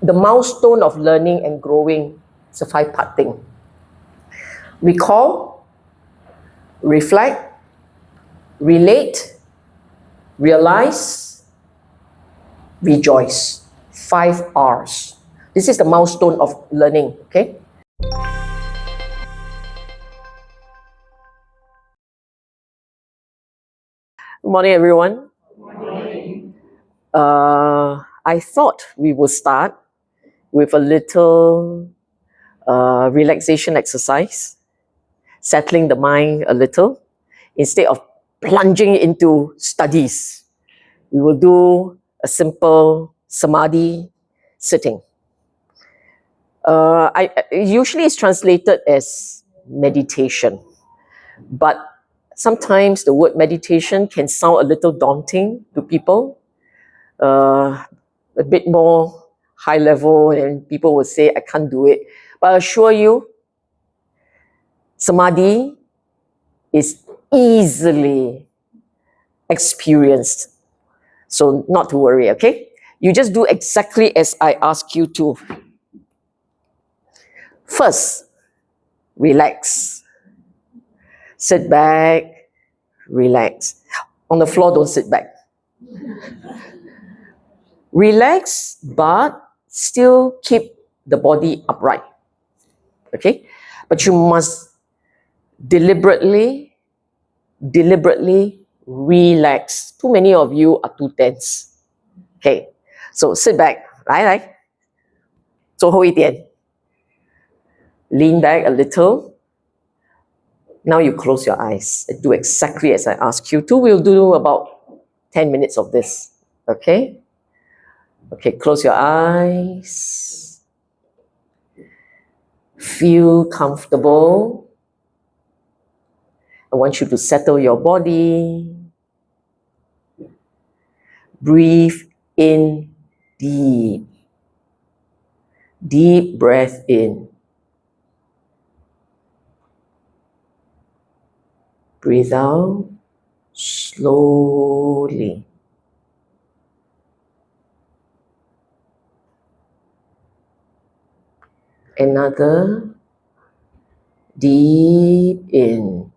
the milestone of learning and growing is a 5-part thing. Recall, reflect, relate, realize, rejoice. 5 R's. This is the milestone of learning, okay? Good morning, everyone. Good morning. I thought we would start with a little relaxation exercise, settling the mind a little, instead of plunging into studies. We will do a simple samadhi sitting. Usually it's translated as meditation, but sometimes the word meditation can sound a little daunting to people, a bit more high level, and people will say, I can't do it. But I assure you, samadhi is easily experienced. So not to worry, okay? You just do exactly as I ask you to. First, relax. Sit back, relax. On the floor, don't sit back. Relax, but still keep the body upright. Okay? But you must deliberately relax. Too many of you are too tense. Okay, so sit back. 来，坐后一点. Lean back a little. Now you close your eyes. Do exactly as I ask you to. We'll do about 10 minutes of this. Okay? Okay, close your eyes. Feel comfortable. I want you to settle your body. Breathe in deep. Deep breath in. Breathe out slowly. Another deep in.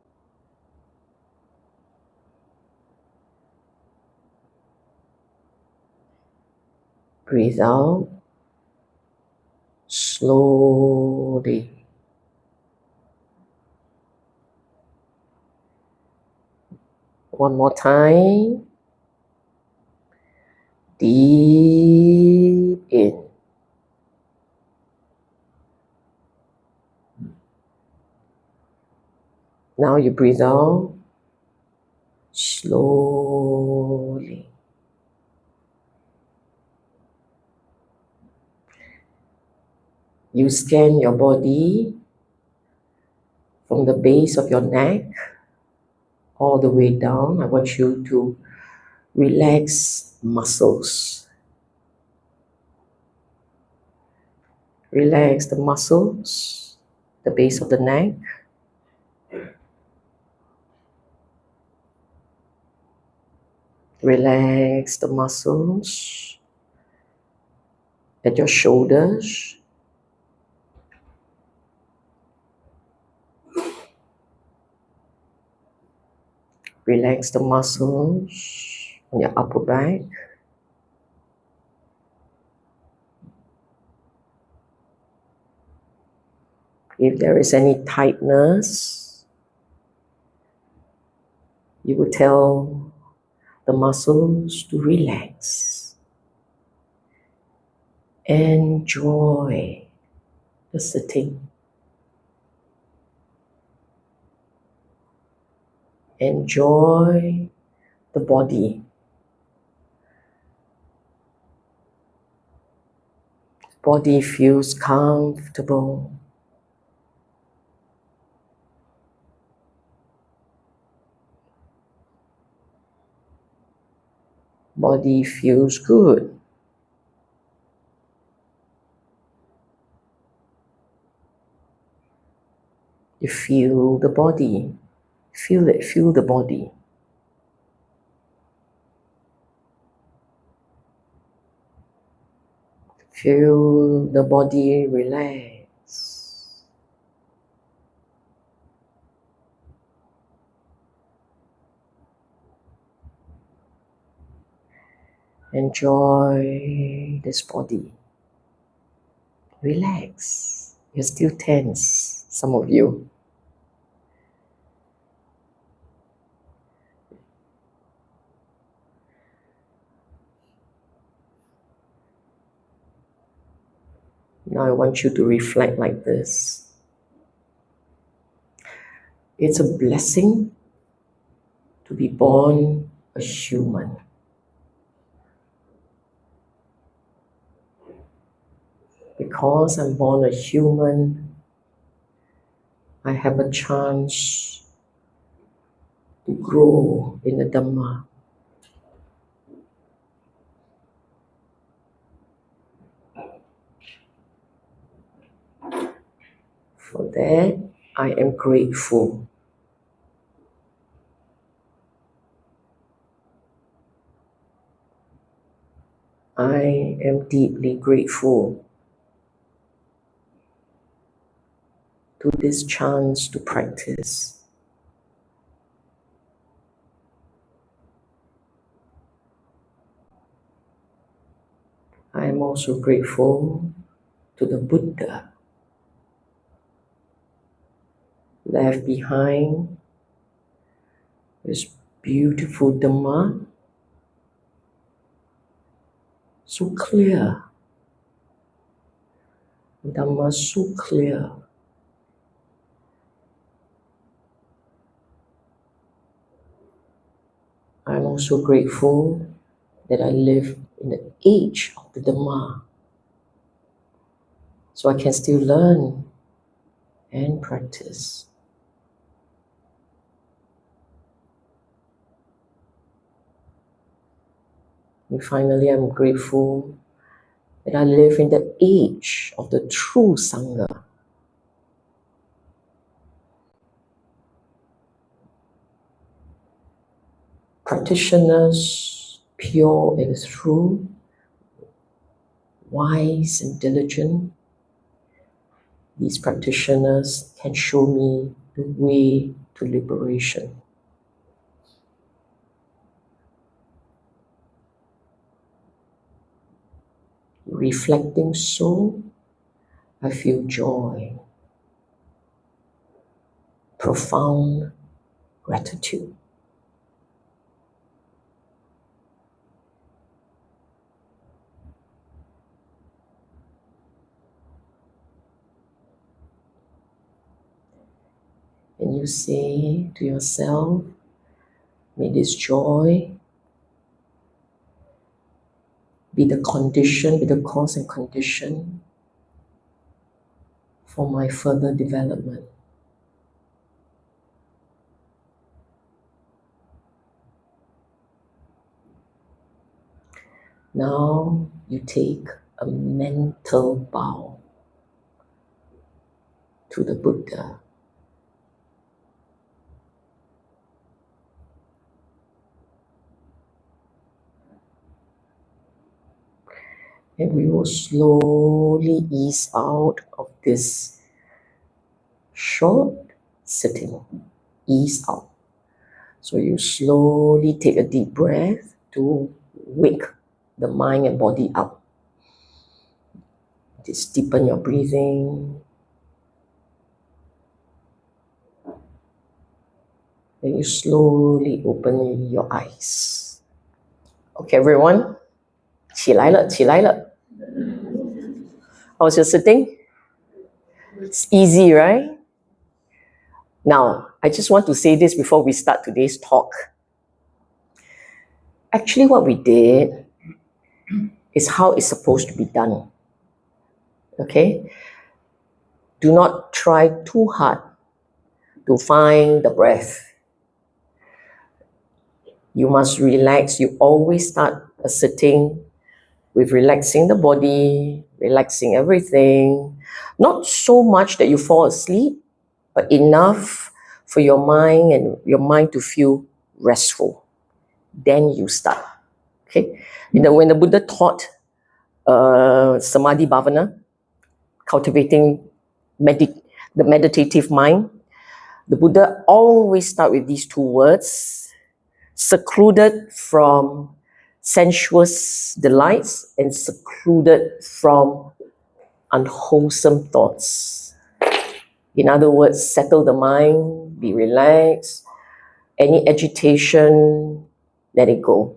Breathe out slowly. One more time. Deep in. Now you breathe out slowly. You scan your body from the base of your neck all the way down. I want you to relax muscles. Relax the muscles, the base of the neck. Relax the muscles at your shoulders. Relax the muscles on your upper back. If there is any tightness, you will tell the muscles to relax. Enjoy the sitting. Enjoy the body. Body feels comfortable. Body feels good. You feel the body. Feel it, feel the body. Feel the body relax. Enjoy this body. Relax. You're still tense, some of you. Now I want you to reflect like this. It's a blessing to be born a human. Because I'm born a human, I have a chance to grow in the Dhamma. For that, I am grateful. I am deeply grateful to this chance to practice. I am also grateful to the Buddha left behind this beautiful Dhamma, so clear. Dhamma so clear. I'm also grateful that I live in the age of the Dhamma, so I can still learn and practice. And finally, I'm grateful that I live in the age of the true Sangha. Practitioners, pure and true, wise and diligent. These practitioners can show me the way to liberation. Reflecting so, I feel joy, profound gratitude. And you say to yourself, may this joy be the condition, be the cause and condition for my further development. Now you take a mental bow to the Buddha. And we will slowly ease out of this short sitting. Ease out. So you slowly take a deep breath to wake the mind and body up. Just deepen your breathing. Then you slowly open your eyes. Okay, everyone. 起来了，起来了. How's your sitting? It's easy, right? Now, I just want to say this before we start today's talk. Actually, what we did is how it's supposed to be done. Okay? Do not try too hard to find the breath. You must relax. You always start a sitting with relaxing the body, relaxing everything. Not so much that you fall asleep, but enough for your mind to feel restful. Then you start. Okay? When the Buddha taught Samadhi Bhavana, cultivating the meditative mind. The Buddha always start with these two words: secluded from sensuous delights and secluded from unwholesome thoughts. In other words, settle the mind, be relaxed. Any agitation, let it go.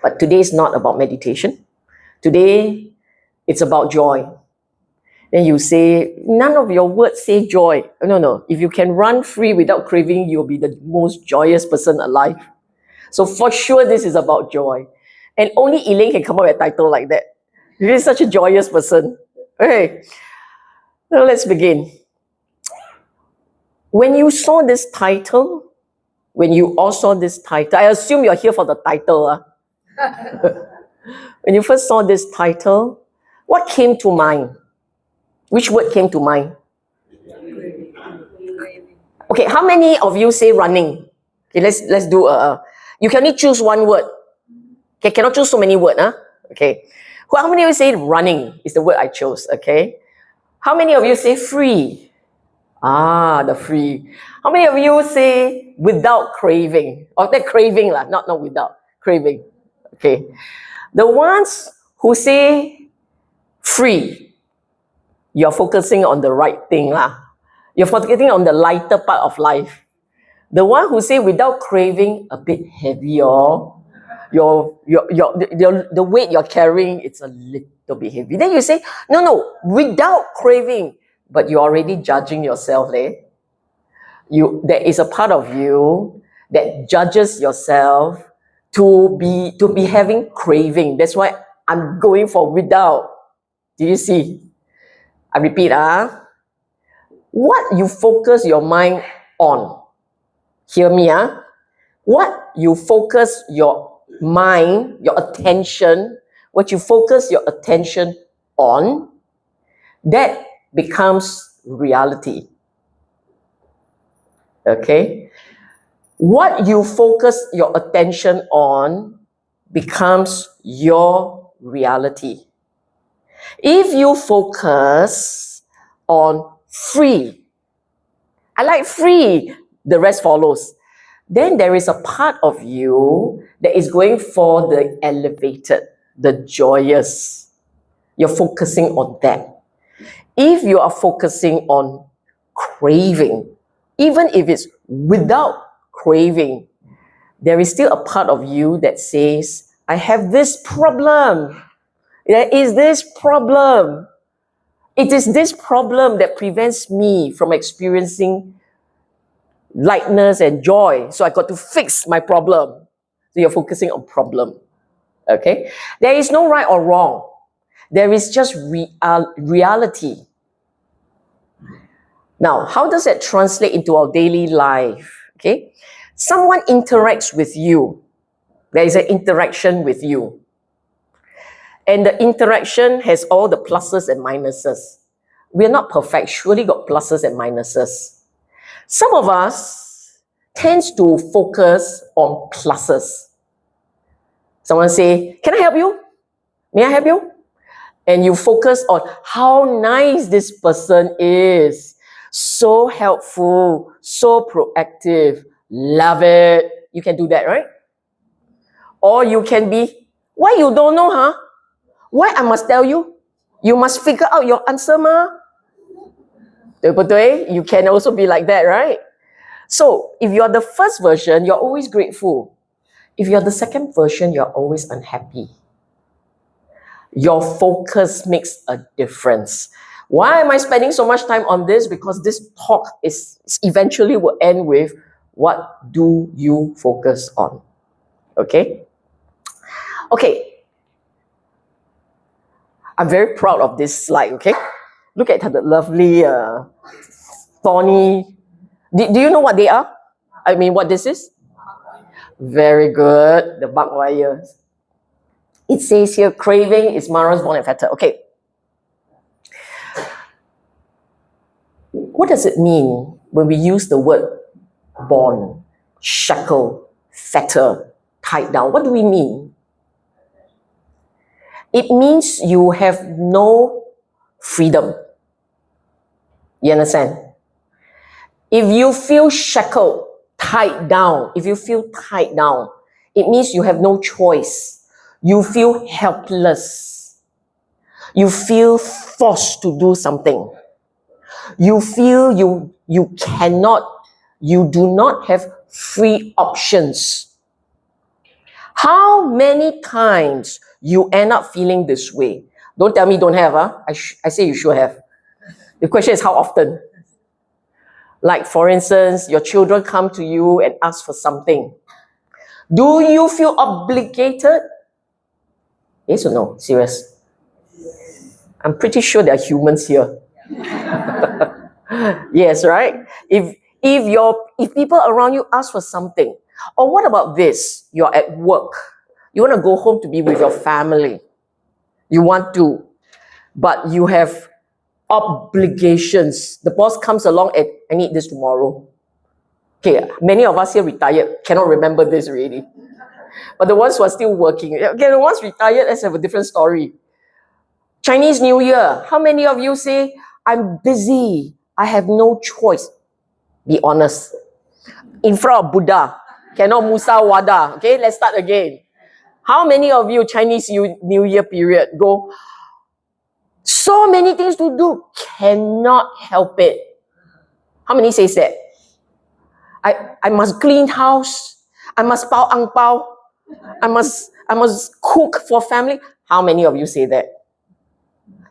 But today is not about meditation. Today, it's about joy. Then you say, none of your words say joy. No. If you can run free without craving, you'll be the most joyous person alive. So for sure, this is about joy. And only Elaine can come up with a title like that. You're such a joyous person. Okay, now let's begin. When you saw this title, I assume you're here for the title. When you first saw this title, what came to mind? Which word came to mind? Okay, how many of you say running? Okay, let's do you can only choose one word. Okay, cannot choose so many words, huh? Okay. How many of you say running is the word I chose? Okay. How many of you say free? The free. How many of you say without craving? Or that craving lah, not without craving. Okay. The ones who say free, you're focusing on the right thing lah. You're focusing on the lighter part of life. The one who say without craving, a bit heavier. The weight you're carrying, it's a little bit heavy. Then you say, no, without craving, but you're already judging yourself, there is a part of you that judges yourself to be having craving. That's why I'm going for without. Do you see? I repeat, what you focus your mind on. Hear me, what you focus your mind, your attention, what you focus your attention on, that becomes reality. Okay? What you focus your attention on becomes your reality. If you focus on free, I like free, the rest follows. Then there is a part of you that is going for the elevated, the joyous. You're focusing on that. If you are focusing on craving, even if it's without craving, there is still a part of you that says, I have this problem. There is this problem. It is this problem that prevents me from experiencing lightness and joy. So I got to fix my problem. So you're focusing on problem. Okay? There is no right or wrong. There is just reality. Now, how does that translate into our daily life? Okay? Someone interacts with you. There is an interaction with you. And the interaction has all the pluses and minuses. We're not perfect. Surely got pluses and minuses. Some of us tends to focus on pluses. Someone say, can I help you? May I help you? And you focus on how nice this person is. So helpful, so proactive. Love it. You can do that, right? Or you can be, why you don't know, Why I must tell you? You must figure out your answer, ma. You can also be like that, right? So, if you're the first version, you're always grateful. If you're the second version, you're always unhappy. Your focus makes a difference. Why am I spending so much time on this? Because this talk is eventually will end with, what do you focus on? Okay? Okay. I'm very proud of this slide, okay? Look at the lovely thorny. Do you know what they are? I mean, what this is? Very good. The barbed wires. It says here, craving is Mara's born and fetter. Okay. What does it mean when we use the word born, shackle, fetter, tied down? What do we mean? It means you have no freedom. You understand? If you feel shackled, tied down, if you feel tied down, it means you have no choice. You feel helpless. You feel forced to do something. You feel you cannot, you do not have free options. How many times you end up feeling this way? Don't tell me don't have. I say you should have. The question is how often? Like, for instance, your children come to you and ask for something. Do you feel obligated? Yes or no? Serious? I'm pretty sure there are humans here. Yes, right? If people around you ask for something, or what about this? You're at work. You want to go home to be with your family. You want to, but you have obligations. The boss comes along and I need this tomorrow. Okay, many of us here retired, cannot remember this really. But the ones who are still working, okay, the ones retired, let's have a different story. Chinese New Year, how many of you say, I'm busy, I have no choice? Be honest. In front of Buddha, cannot Musa Wada. Okay, let's start again. How many of you Chinese New Year period go, so many things to do, cannot help it? How many says that? I must clean house, I must pao ang pao, I must cook for family. How many of you say that?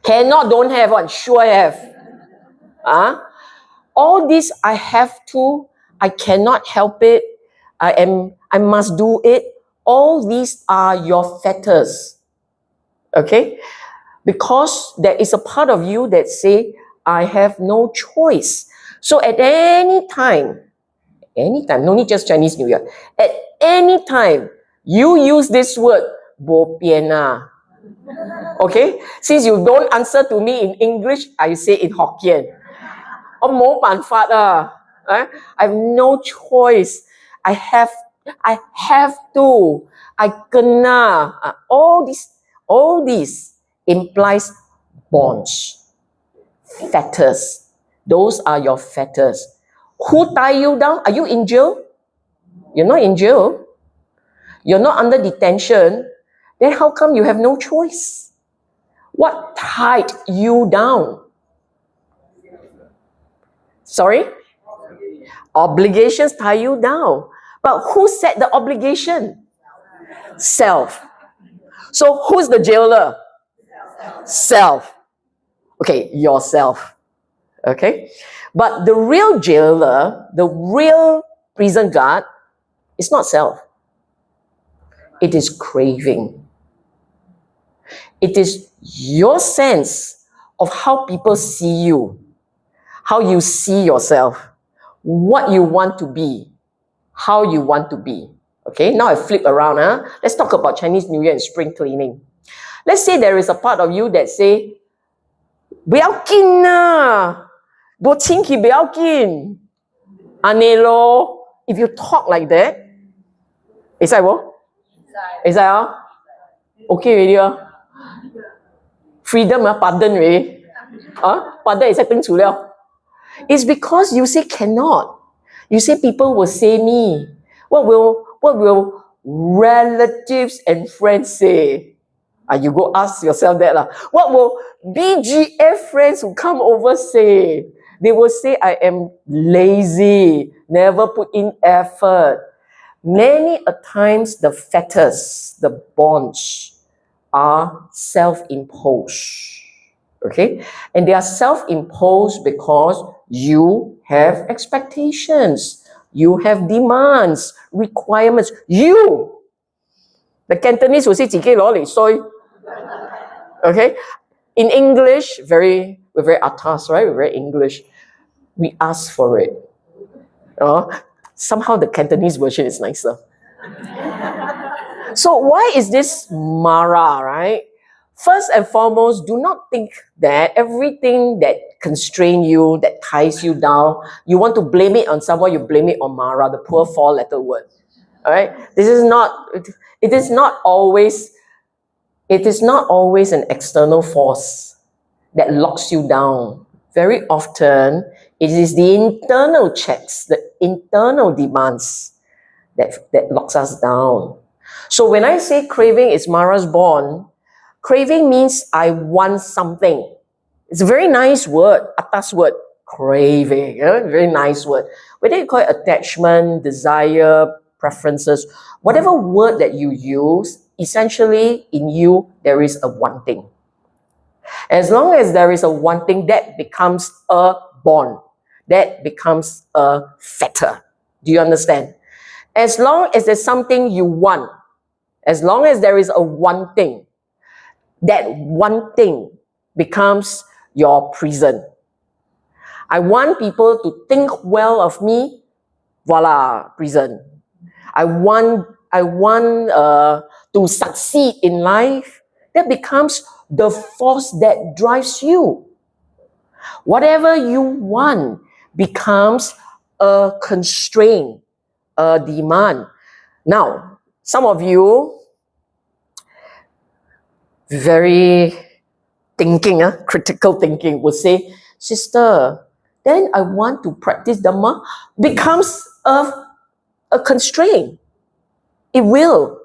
Cannot, don't have one, sure have. All this I have to, I cannot help it, I must do it. All these are your fetters. Okay? Because there is a part of you that say, I have no choice. So at any time, no need just Chinese New Year, at any time, you use this word, bo pian ah. Okay? Since you don't answer to me in English, I say in Hokkien. Oh, mo ban fat ah. I have no choice. I have to. I kena. All this implies bonds, fetters. Those are your fetters. Who tie you down? Are you in jail? You're not in jail. You're not under detention. Then how come you have no choice? What tied you down? Sorry? Obligations tie you down. But who set the obligation? Self. So who's the jailer? Self. Okay, yourself. Okay? But the real jailer, the real prison guard, is not self. It is craving. It is your sense of how people see you, how you see yourself, what you want to be, how you want to be. Okay, now I flip around. Let's talk about Chinese New Year and spring cleaning. Let's say there is a part of you that say, 不要緊啊，我清氣不要緊。安尼咯， if you talk like that, 會使無？會使啊？ Okay already freedom pardon already. Pardon 會使登出了。It's because you say cannot. You say people will say me. What will relatives and friends say? You go ask yourself that. What will BGF friends who come over say? They will say I am lazy, never put in effort. Many a times the fetters, the bonds are self-imposed. Okay? And they are self-imposed because you have expectations. You have demands, requirements. You! The Cantonese will say, 自己攞嚟衰. Okay? In English, we're very atas, right? We're very English. We ask for it. Somehow the Cantonese version is nicer. So why is this Mara, right? First and foremost, do not think that everything that constrains you, that ties you down, you want to blame it on someone, you blame it on Mara, the poor four-letter word. All right? It is not always It is not always an external force that locks you down. Very often, it is the internal checks, the internal demands that locks us down. So when I say craving is Mara's born, craving means I want something. It's a very nice word, atas word, craving, very nice word. Whether you call it attachment, desire, preferences, whatever word that you use, essentially in you, there is a wanting. As long as there is a wanting, that becomes a bond. That becomes a fetter. Do you understand? As long as there's something you want, as long as there is a wanting, that one thing becomes your prison. I want people to think well of me, voila, prison. I want to succeed in life. That becomes the force that drives you. Whatever you want becomes a constraint, a demand. Now, some of you, very thinking, critical thinking, would say, sister, then I want to practice Dhamma, becomes a constraint. It will.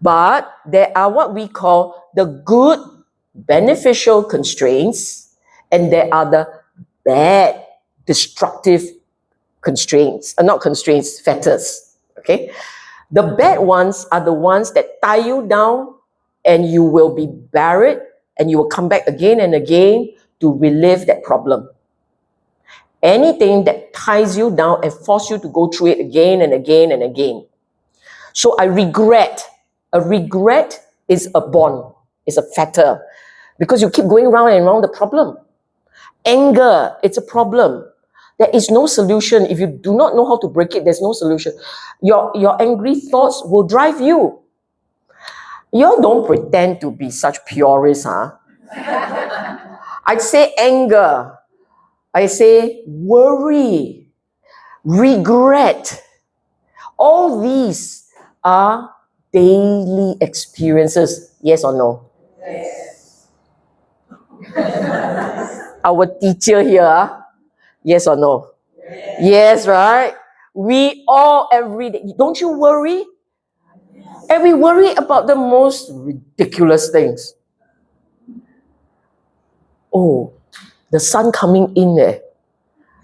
But there are what we call the good, beneficial constraints, and there are the bad, destructive constraints, not constraints, fetters. Okay? The bad ones are the ones that tie you down, and you will be buried, and you will come back again and again to relive that problem. Anything that ties you down and forces you to go through it again and again and again. So a regret is a bond, is a fetter, because you keep going round and round the problem. Anger, it's a problem. There is no solution. If you do not know how to break it, there's no solution. Your angry thoughts will drive you. You don't pretend to be such purists, huh? I'd say anger. I say worry, regret. All these are daily experiences. Yes or no? Yes. Our teacher here, yes or no? Yes. Yes, right? We all every day. Don't you worry? And we worry about the most ridiculous things. Oh, the sun coming in there.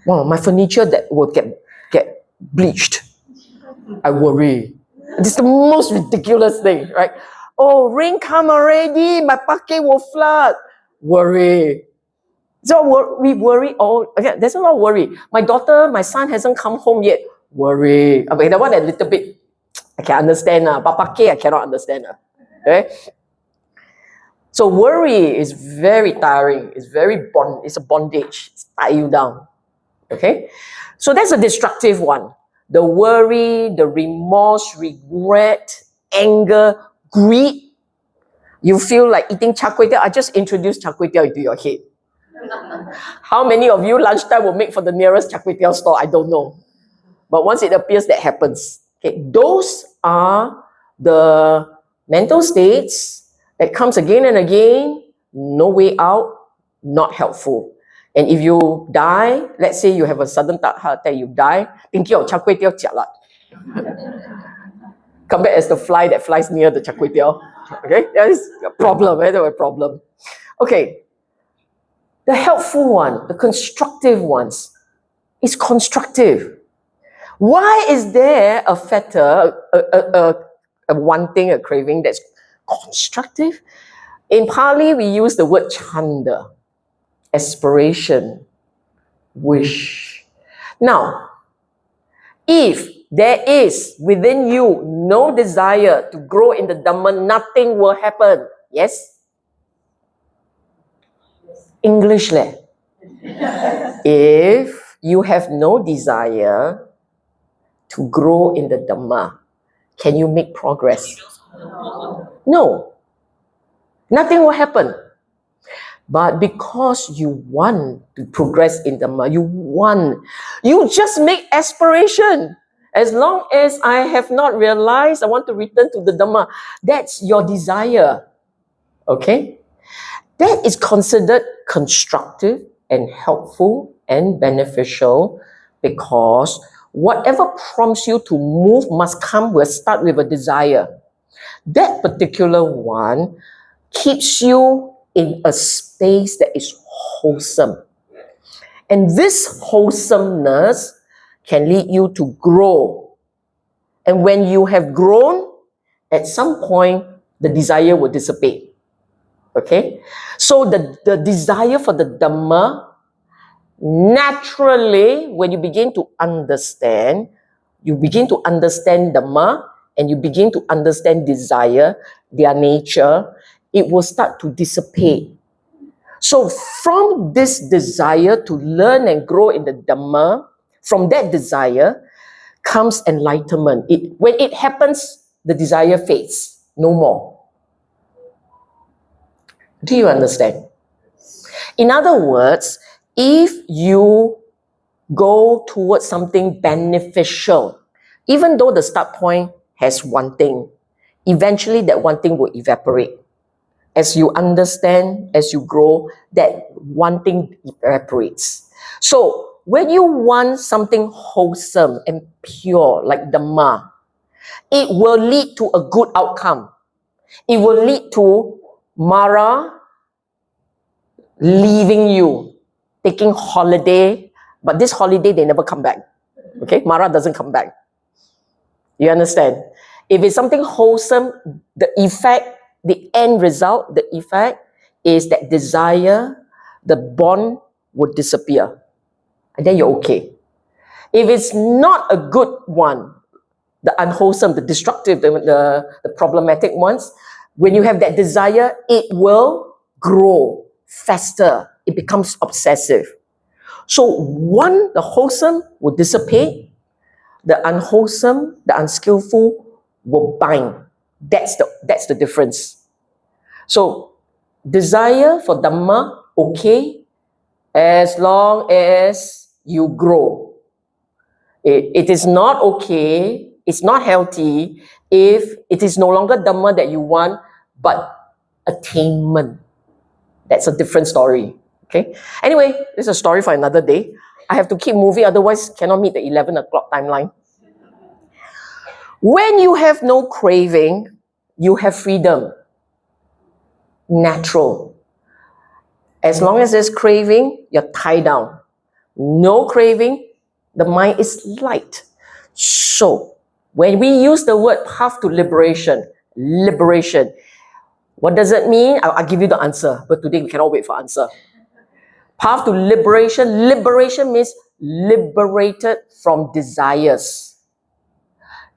Wow, my furniture that will get bleached. I worry. This is the most ridiculous thing, right? Oh, rain come already. My parquet will flood. Worry. So we worry all. Okay, there's a lot of worry. My son hasn't come home yet. Worry. Okay, that one a little bit. I can understand. But parquet, I cannot understand. Okay? So worry is very tiring. It's it's a bondage. It's tie you down. Okay? So that's a destructive one. The worry, the remorse, regret, anger, greed. You feel like eating char kway teow. I just introduced char kway teow into your head. How many of you lunchtime will make for the nearest char kway teow store? I don't know. But once it appears, that happens. Okay, those are the mental states that comes again and again, no way out, not helpful. And if you die, let's say you have a sudden heart attack, you die, thinking of char kway teow, jialat. Come back as the fly that flies near the char kway teow. Okay, that is a problem, right? That's a problem. Okay, the helpful one, the constructive ones, is constructive. Why is there a fetter, a wanting, a craving that's constructive? In Pali, we use the word chanda, aspiration, wish. Now, if there is within you no desire to grow in the Dhamma, nothing will happen. Yes? English leh. If you have no desire to grow in the Dhamma, can you make progress? No. Nothing will happen. But because you want to progress in Dhamma, you just make aspiration. As long as I have not realized I want to return to the Dhamma, that's your desire. Okay? That is considered constructive and helpful and beneficial because whatever prompts you to move must start with a desire. That particular one keeps you in a space that is wholesome. And this wholesomeness can lead you to grow. And when you have grown, at some point, the desire will dissipate. Okay? So the desire for the Dhamma, naturally, when you begin to understand Dhamma, and you begin to understand desire, their nature, it will start to dissipate. So from this desire to learn and grow in the Dhamma, from that desire comes enlightenment. When it happens, the desire fades, no more. Do you understand? In other words, if you go towards something beneficial, even though the start point has one thing, eventually that one thing will evaporate. As you understand, as you grow, that one thing evaporates. So when you want something wholesome and pure like Dhamma, it will lead to a good outcome. It will lead to Mara leaving you, taking holiday, but this holiday they never come back. Okay, Mara doesn't come back. You understand? If it's something wholesome, the effect, the end result, the effect is that desire, the bond would disappear. And then you're okay. If it's not a good one, the unwholesome, the destructive, the problematic ones, when you have that desire, it will grow faster. It becomes obsessive. So the wholesome will dissipate, the unwholesome, the unskillful will bind. That's the difference. So desire for Dhamma, okay, as long as you grow. It is not okay, it's not healthy if it is no longer Dhamma that you want, but attainment. That's a different story. Okay. Anyway, this is a story for another day. I have to keep moving, otherwise cannot meet the 11 o'clock timeline. When you have no craving, you have freedom. Natural. As long as there's craving, you're tied down. No craving, the mind is light. So, when we use the word path to liberation, what does it mean? I'll give you the answer, but today we cannot wait for answer. Path to liberation means liberated from desires,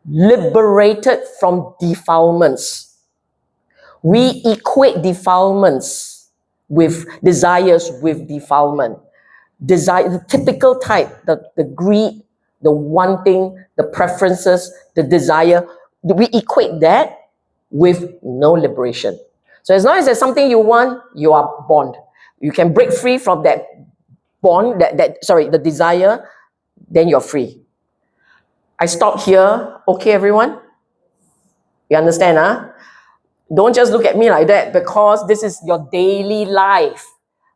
liberated from defilements. We equate defilements with desires with defilement. Desire, the typical type, the greed, the wanting, the preferences, the desire, we equate that with no liberation. So as long as there's something you want, you are bound. You can break free from that bond, the desire, then you're free. I stop here. Okay, everyone? You understand, huh? Don't just look at me like that, because this is your daily life.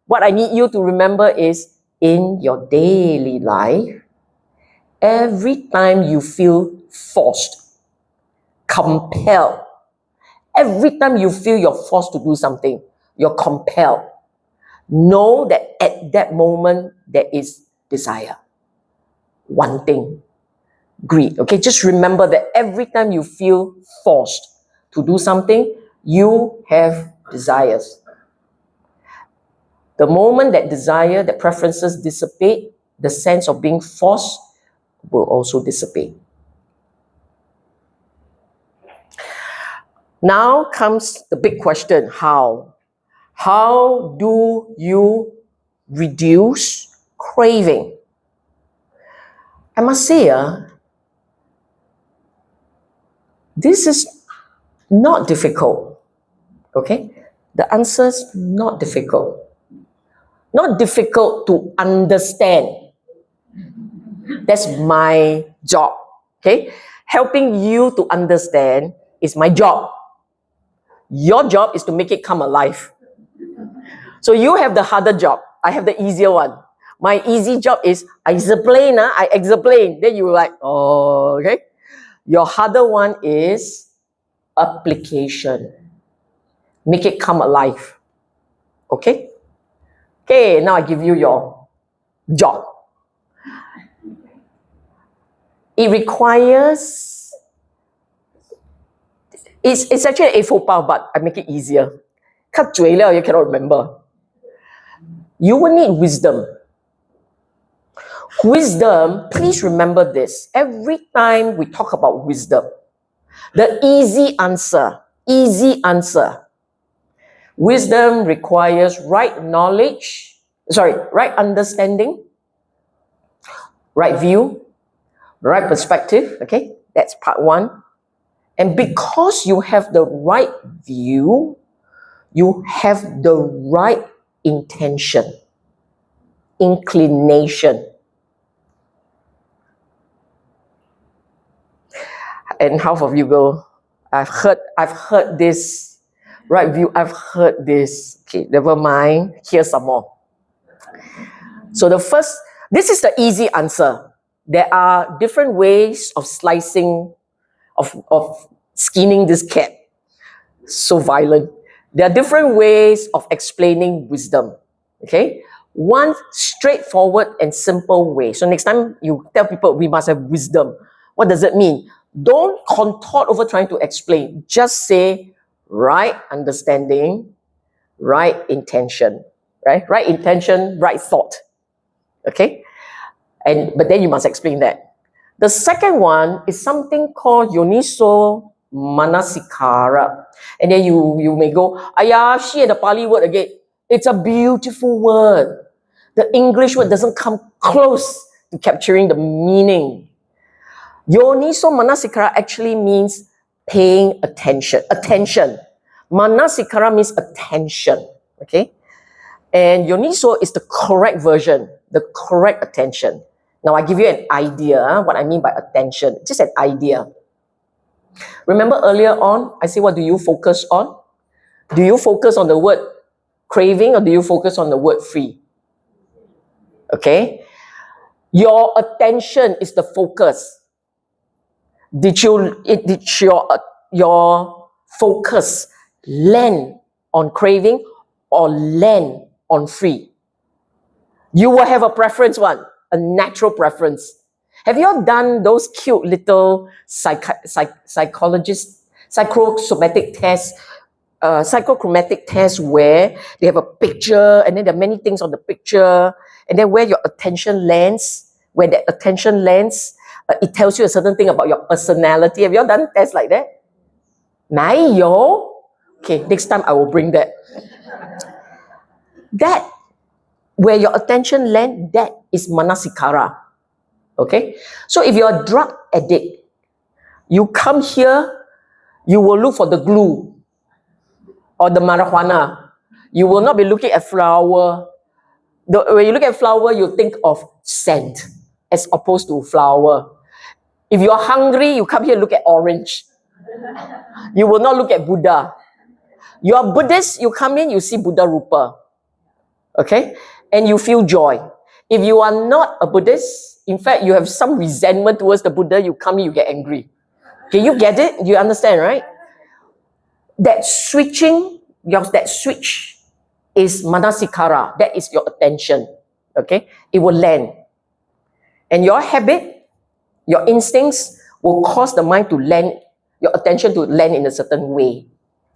What I need you to remember is, in your daily life, every time you feel forced, compelled, every time you feel you're forced to do something, you're compelled, know that at that moment there is desire, wanting, greed. Okay, just remember that every time you feel forced to do something, you have desires. The moment that desire, that preferences dissipate, the sense of being forced will also dissipate. Now comes the big question, how? How do you reduce craving? I must say, this is not difficult. Okay? The answer is not difficult. Not difficult to understand. That's my job. Okay? Helping you to understand is my job. Your job is to make it come alive. So you have the harder job. I have the easier one. My easy job is I explain. Then you like, oh, okay. Your harder one is application. Make it come alive. Okay? Okay, now I give you your job. It requires, it's actually a faux pas, but I make it easier. Cut you cannot remember. You will need wisdom. Wisdom, please remember this. Every time we talk about wisdom, the easy answer, wisdom requires right knowledge, right understanding, right view, right perspective, okay? That's part one. And because you have the right view, you have the right intention, inclination. And half of you go, I've heard this, right view, I've heard this. Okay, never mind, here's some more. So this is the easy answer. There are different ways of slicing, of skinning this cat. So violent. There are different ways of explaining wisdom. Okay? One straightforward and simple way. So next time you tell people we must have wisdom, what does it mean? Don't contort over trying to explain. Just say right understanding, right intention. Right? Right intention, right thought. Okay? But then you must explain that. The second one is something called Yoniso Manasikara. And then you may go, she the Pali word again. It's a beautiful word. The English word doesn't come close to capturing the meaning. Yoniso Manasikara actually means paying attention. Manasikara means attention. Okay? And Yoniso is the correct version, the correct attention. Now I give you an idea what I mean by attention. Just an idea. Remember earlier on, I say, what do you focus on? Do you focus on the word craving or do you focus on the word free? Okay? Your attention is the focus. Did your focus land on craving or land on free? You will have a preference one, a natural preference. Have you all done those cute little psychosomatic tests where they have a picture and then there are many things on the picture and then where that attention lands, it tells you a certain thing about your personality. Have you all done tests like that? 没有? Okay, next time I will bring that. That, where your attention lands, that is manasikara. Okay? So if you're a drug addict, you come here, you will look for the glue or the marijuana. You will not be looking at flower. When you look at flower, you think of scent as opposed to flower. If you're hungry, you come here look at orange. You will not look at Buddha. You are Buddhist, you come in, you see Buddha Rupa. Okay? And you feel joy. If you are not a Buddhist, in fact, you have some resentment towards the Buddha, you come in, you get angry. Okay, you get it? You understand, right? That switch is manasikara. That is your attention. Okay? It will land. And your habit, your instincts will cause the mind to land, your attention to land in a certain way.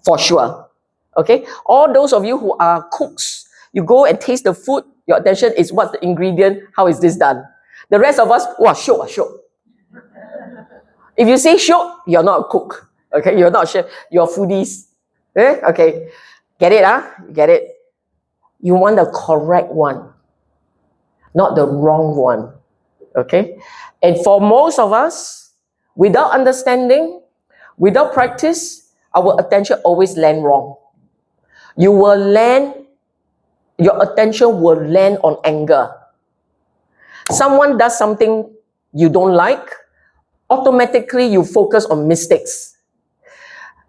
For sure. Okay? All those of you who are cooks, you go and taste the food, your attention is what's the ingredient, how is this done? The rest of us, shiok. If you say shiok, you're not a cook. Okay? You're not a chef. You're foodies. Okay? Get it, huh? Get it? You want the correct one, not the wrong one. Okay? And for most of us, without understanding, without practice, our attention always land wrong. Your attention will land on anger. Someone does something you don't like, automatically you focus on mistakes.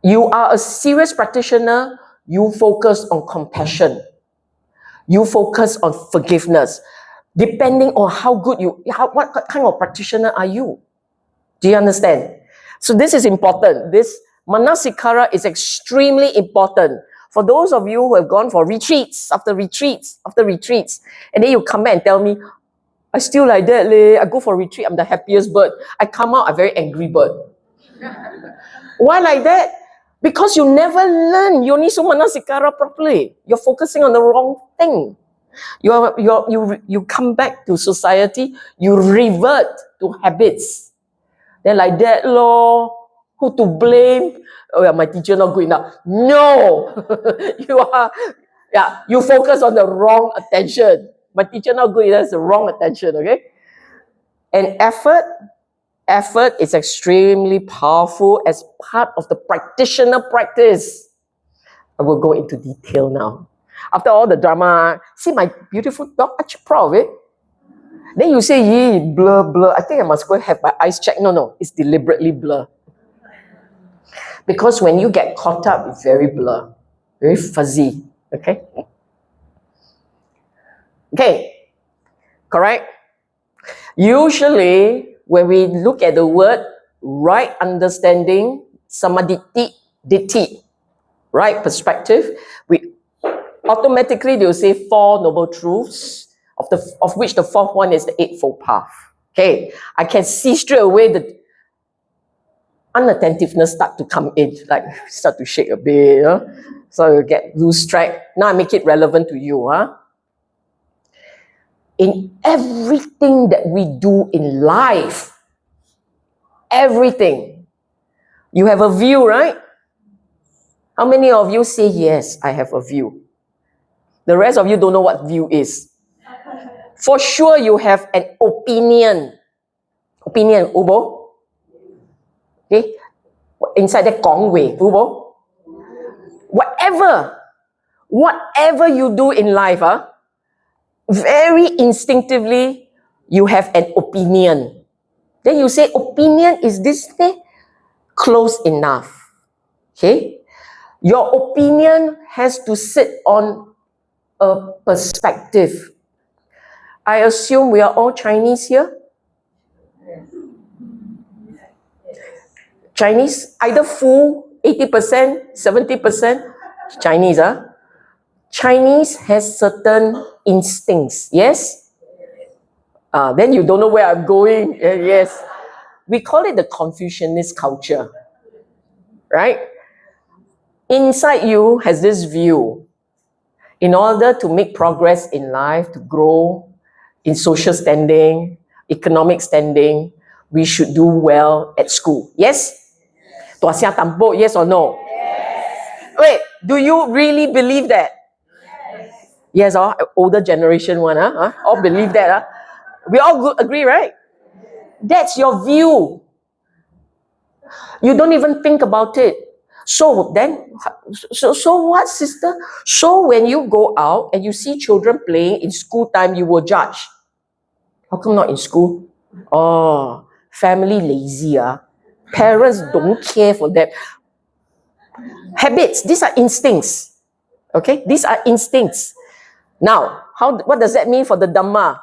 You are a serious practitioner, you focus on compassion. You focus on forgiveness. Depending on how good what kind of practitioner are you? Do you understand? So this is important. This Manasikara is extremely important. For those of you who have gone for retreats, after retreats, and then you come back and tell me, I still like that, leh. I go for retreat, I'm the happiest bird. I come out, a very angry bird. Why like that? Because you never learn Yoniso Manasikara properly. You're focusing on the wrong thing. You come back to society, you revert to habits. Then like that, lor, who to blame? Oh yeah, my teacher not good enough. No! You focus on the wrong attention. My teacher not good enough, it's the wrong attention, okay? And effort is extremely powerful as part of the practitioner practice. I will go into detail now. After all the drama, see my beautiful dog, aren't you proud of it? Then you say, yee, blur, blur. I think I must go have my eyes checked. No, it's deliberately blur. Because when you get caught up, it's very blur, very fuzzy, okay? Okay, correct? Usually, when we look at the word right understanding, samadhi, ditti, right perspective, we automatically they'll say 4 noble truths, of which the 4th one is the Eightfold Path. Okay, I can see straight away the unattentiveness start to come in, like start to shake a bit, so you lose track. Now I make it relevant to you. In everything that we do in life, everything, you have a view, right? How many of you say, yes, I have a view? The rest of you don't know what view is. For sure, you have an opinion. Opinion, ubo? Okay? Inside the gong wei, ubo? Whatever you do in life, very instinctively, you have an opinion. Then you say, opinion is this thing? Close enough. Okay? Your opinion has to sit on a perspective. I assume we are all Chinese here? Chinese, either full, 80%, 70%, Chinese, Chinese has certain instincts, yes? Then you don't know where I'm going, yes. We call it the Confucianist culture, right? Inside you has this view. In order to make progress in life, to grow in social standing, economic standing, we should do well at school. Yes? Yes or no? Yes. Wait, do you really believe that? Yes, older generation one, all believe that. We all agree, right? That's your view. You don't even think about it. So what, sister? So when you go out and you see children playing in school time, you will judge. How come not in school? Oh, family lazy. Parents don't care for them. Habits, these are instincts. Okay, these are instincts. Now, what does that mean for the Dhamma?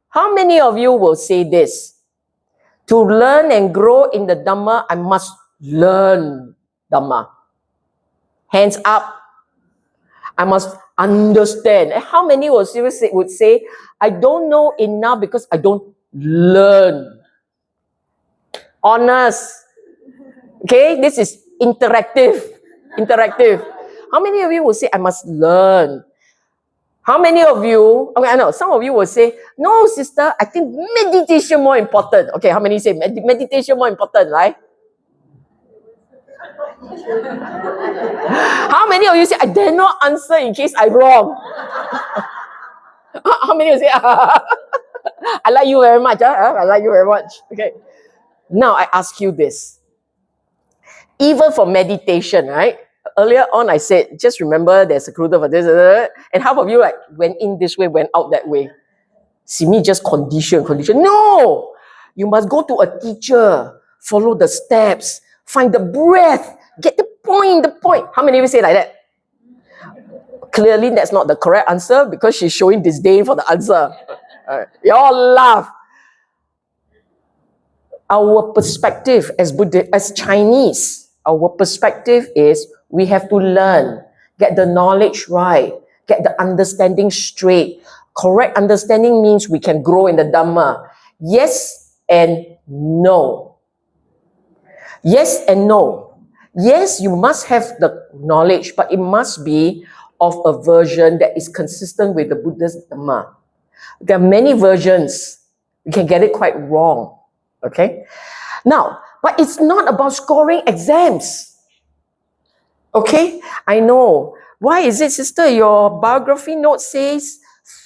How many of you will say this? To learn and grow in the Dhamma, I must learn Dhamma. Hands up. I must understand. And how many would say, I don't know enough because I don't learn? Honest. Okay, this is interactive. How many of you will say, I must learn? How many of you, okay, I know, some of you will say, no, sister, I think meditation more important. Okay, how many say meditation more important, right? How many of you say, I dare not answer in case I'm wrong? How many of you say, I like you very much, I like you very much. Okay. Now I ask you this. Even for meditation, right? Earlier on, I said, just remember there's a Kruta for this, and half of you like went in this way, went out that way. See me just condition. No! You must go to a teacher, follow the steps, find the breath, get the point. How many of you say like that? Clearly, that's not the correct answer because she's showing disdain for the answer. You all laugh. Our perspective as Buddhist, as Chinese, our perspective is we have to learn, get the knowledge right, get the understanding straight. Correct understanding means we can grow in the Dhamma. Yes and no. Yes and no. Yes, you must have the knowledge, but it must be of a version that is consistent with the Buddhist Dhamma. There are many versions. You can get it quite wrong. Okay? Now, but it's not about scoring exams. Okay? I know. Why is it, sister? Your biography note says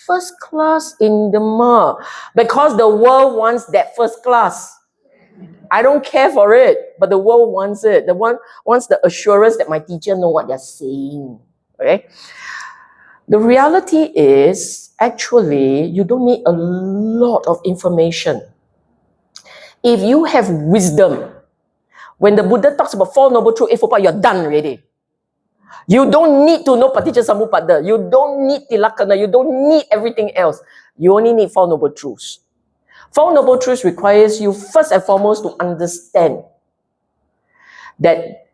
first class in Dhamma. Because the world wants that first class. I don't care for it, but the world wants it. The one wants the assurance that my teacher know what they're saying. Okay? The reality is, actually, you don't need a lot of information. If you have wisdom, when the Buddha talks about Four Noble Truths, you're done already. You don't need to know Paticca Samuppada. You don't need Tilakkhana. You don't need everything else. You only need Four Noble Truths. Four Noble Truths requires you first and foremost to understand that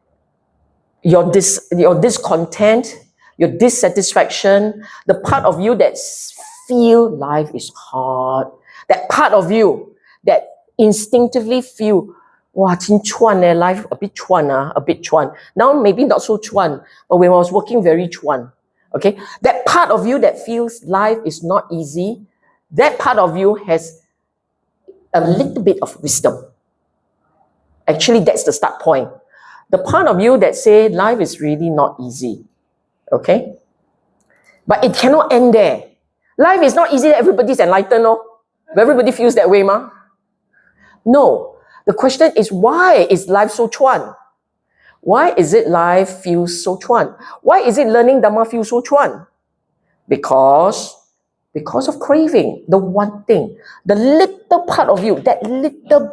your discontent, your dissatisfaction, the part of you that feel life is hard, that part of you that instinctively feel, wow, chin chuan life a bit chuan. Now maybe not so chuan, but when I was working very chuan. Okay, that part of you that feels life is not easy, that part of you has a little bit of wisdom. Actually, that's the start point. The part of you that say life is really not easy. Okay? But it cannot end there. Life is not easy that everybody's enlightened, no? Everybody feels that way, ma? No. The question is, why is life so chuan? Why is it life feels so chuan? Why is it learning Dhamma feels so chuan? Because of craving, the one thing, the little part of you, that little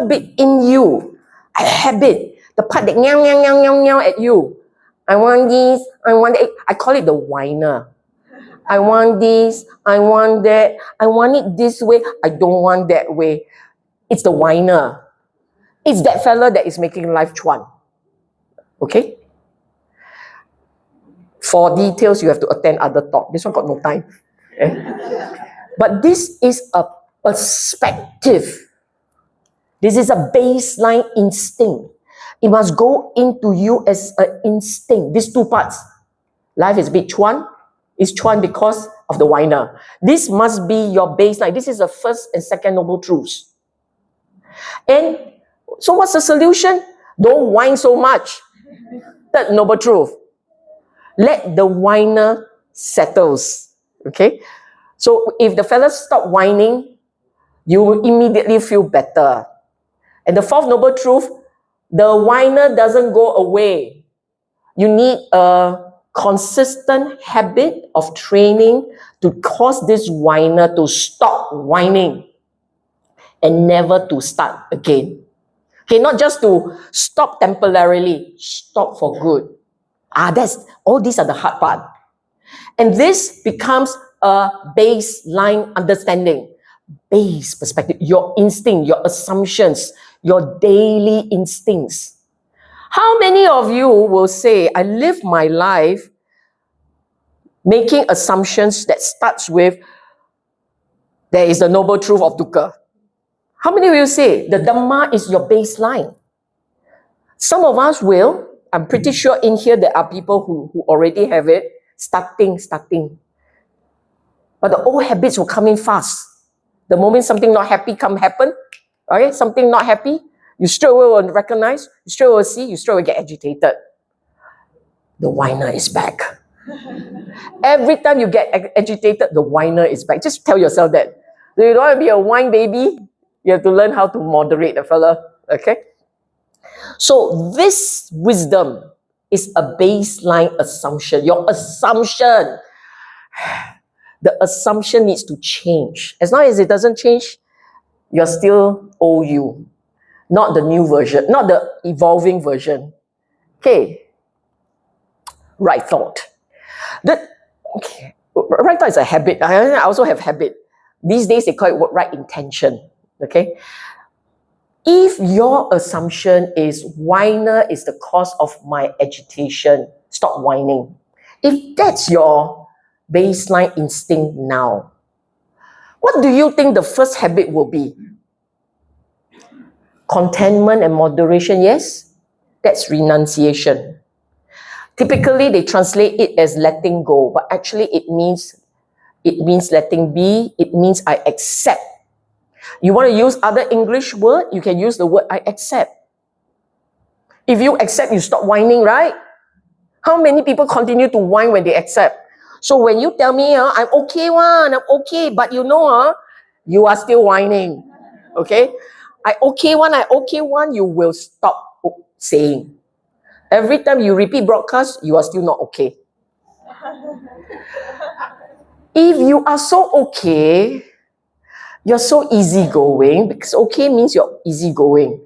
bit in you, a habit, the part that meow at you. I want this, I want that. I call it the whiner. I want this, I want that, I want it this way, I don't want that way. It's the whiner. It's that fella that is making life chuan. Okay? For details, you have to attend other talk. This one got no time. Okay? But this is a perspective. This is a baseline instinct. It must go into you as an instinct. These two parts. Life is a bit chuan. It's chuan because of the whiner. This must be your baseline. This is the first and second noble truths. And so what's the solution? Don't whine so much. Third noble truth. Let the whiner settles. Okay? So if the fellas stop whining, you will immediately feel better. And the fourth noble truth, the whiner doesn't go away. You need a consistent habit of training to cause this whiner to stop whining and never to start again. Okay, not just to stop temporarily, stop for good. All these are the hard part. And this becomes a baseline understanding, base perspective, your instinct, your assumptions, your daily instincts. How many of you will say, I live my life making assumptions that starts with, there is the noble truth of dukkha? How many of you say, the Dhamma is your baseline? Some of us will. I'm pretty sure in here there are people who already have it, starting. But the old habits will come in fast. The moment something not happy happen, okay, something not happy, you straight away will recognize, you straight away will see, you straight away get agitated. The whiner is back. Every time you get agitated, the whiner is back. Just tell yourself that. You don't want to be a whine baby, you have to learn how to moderate the fella. Okay? So this wisdom is a baseline assumption. Your assumption. The assumption needs to change. As long as it doesn't change, you're still OU. Not the new version, not the evolving version. Okay, right thought. Right thought is a habit. I also have habit. These days they call it right intention. Okay. If your assumption is whiner is the cause of my agitation, stop whining. If that's your baseline instinct now, what do you think the first habit will be? Contentment and moderation, yes? That's renunciation. Typically, they translate it as letting go, but actually it means letting be. It means I accept. You want to use other English word, you can use the word I accept. If you accept, you stop whining, right? How many people continue to whine when they accept? So when you tell me, I'm okay one, I'm okay, but you are still whining. Okay? I okay one, you will stop saying. Every time you repeat broadcast, you are still not okay. If you are so okay, you're so easygoing, because okay means you're easygoing.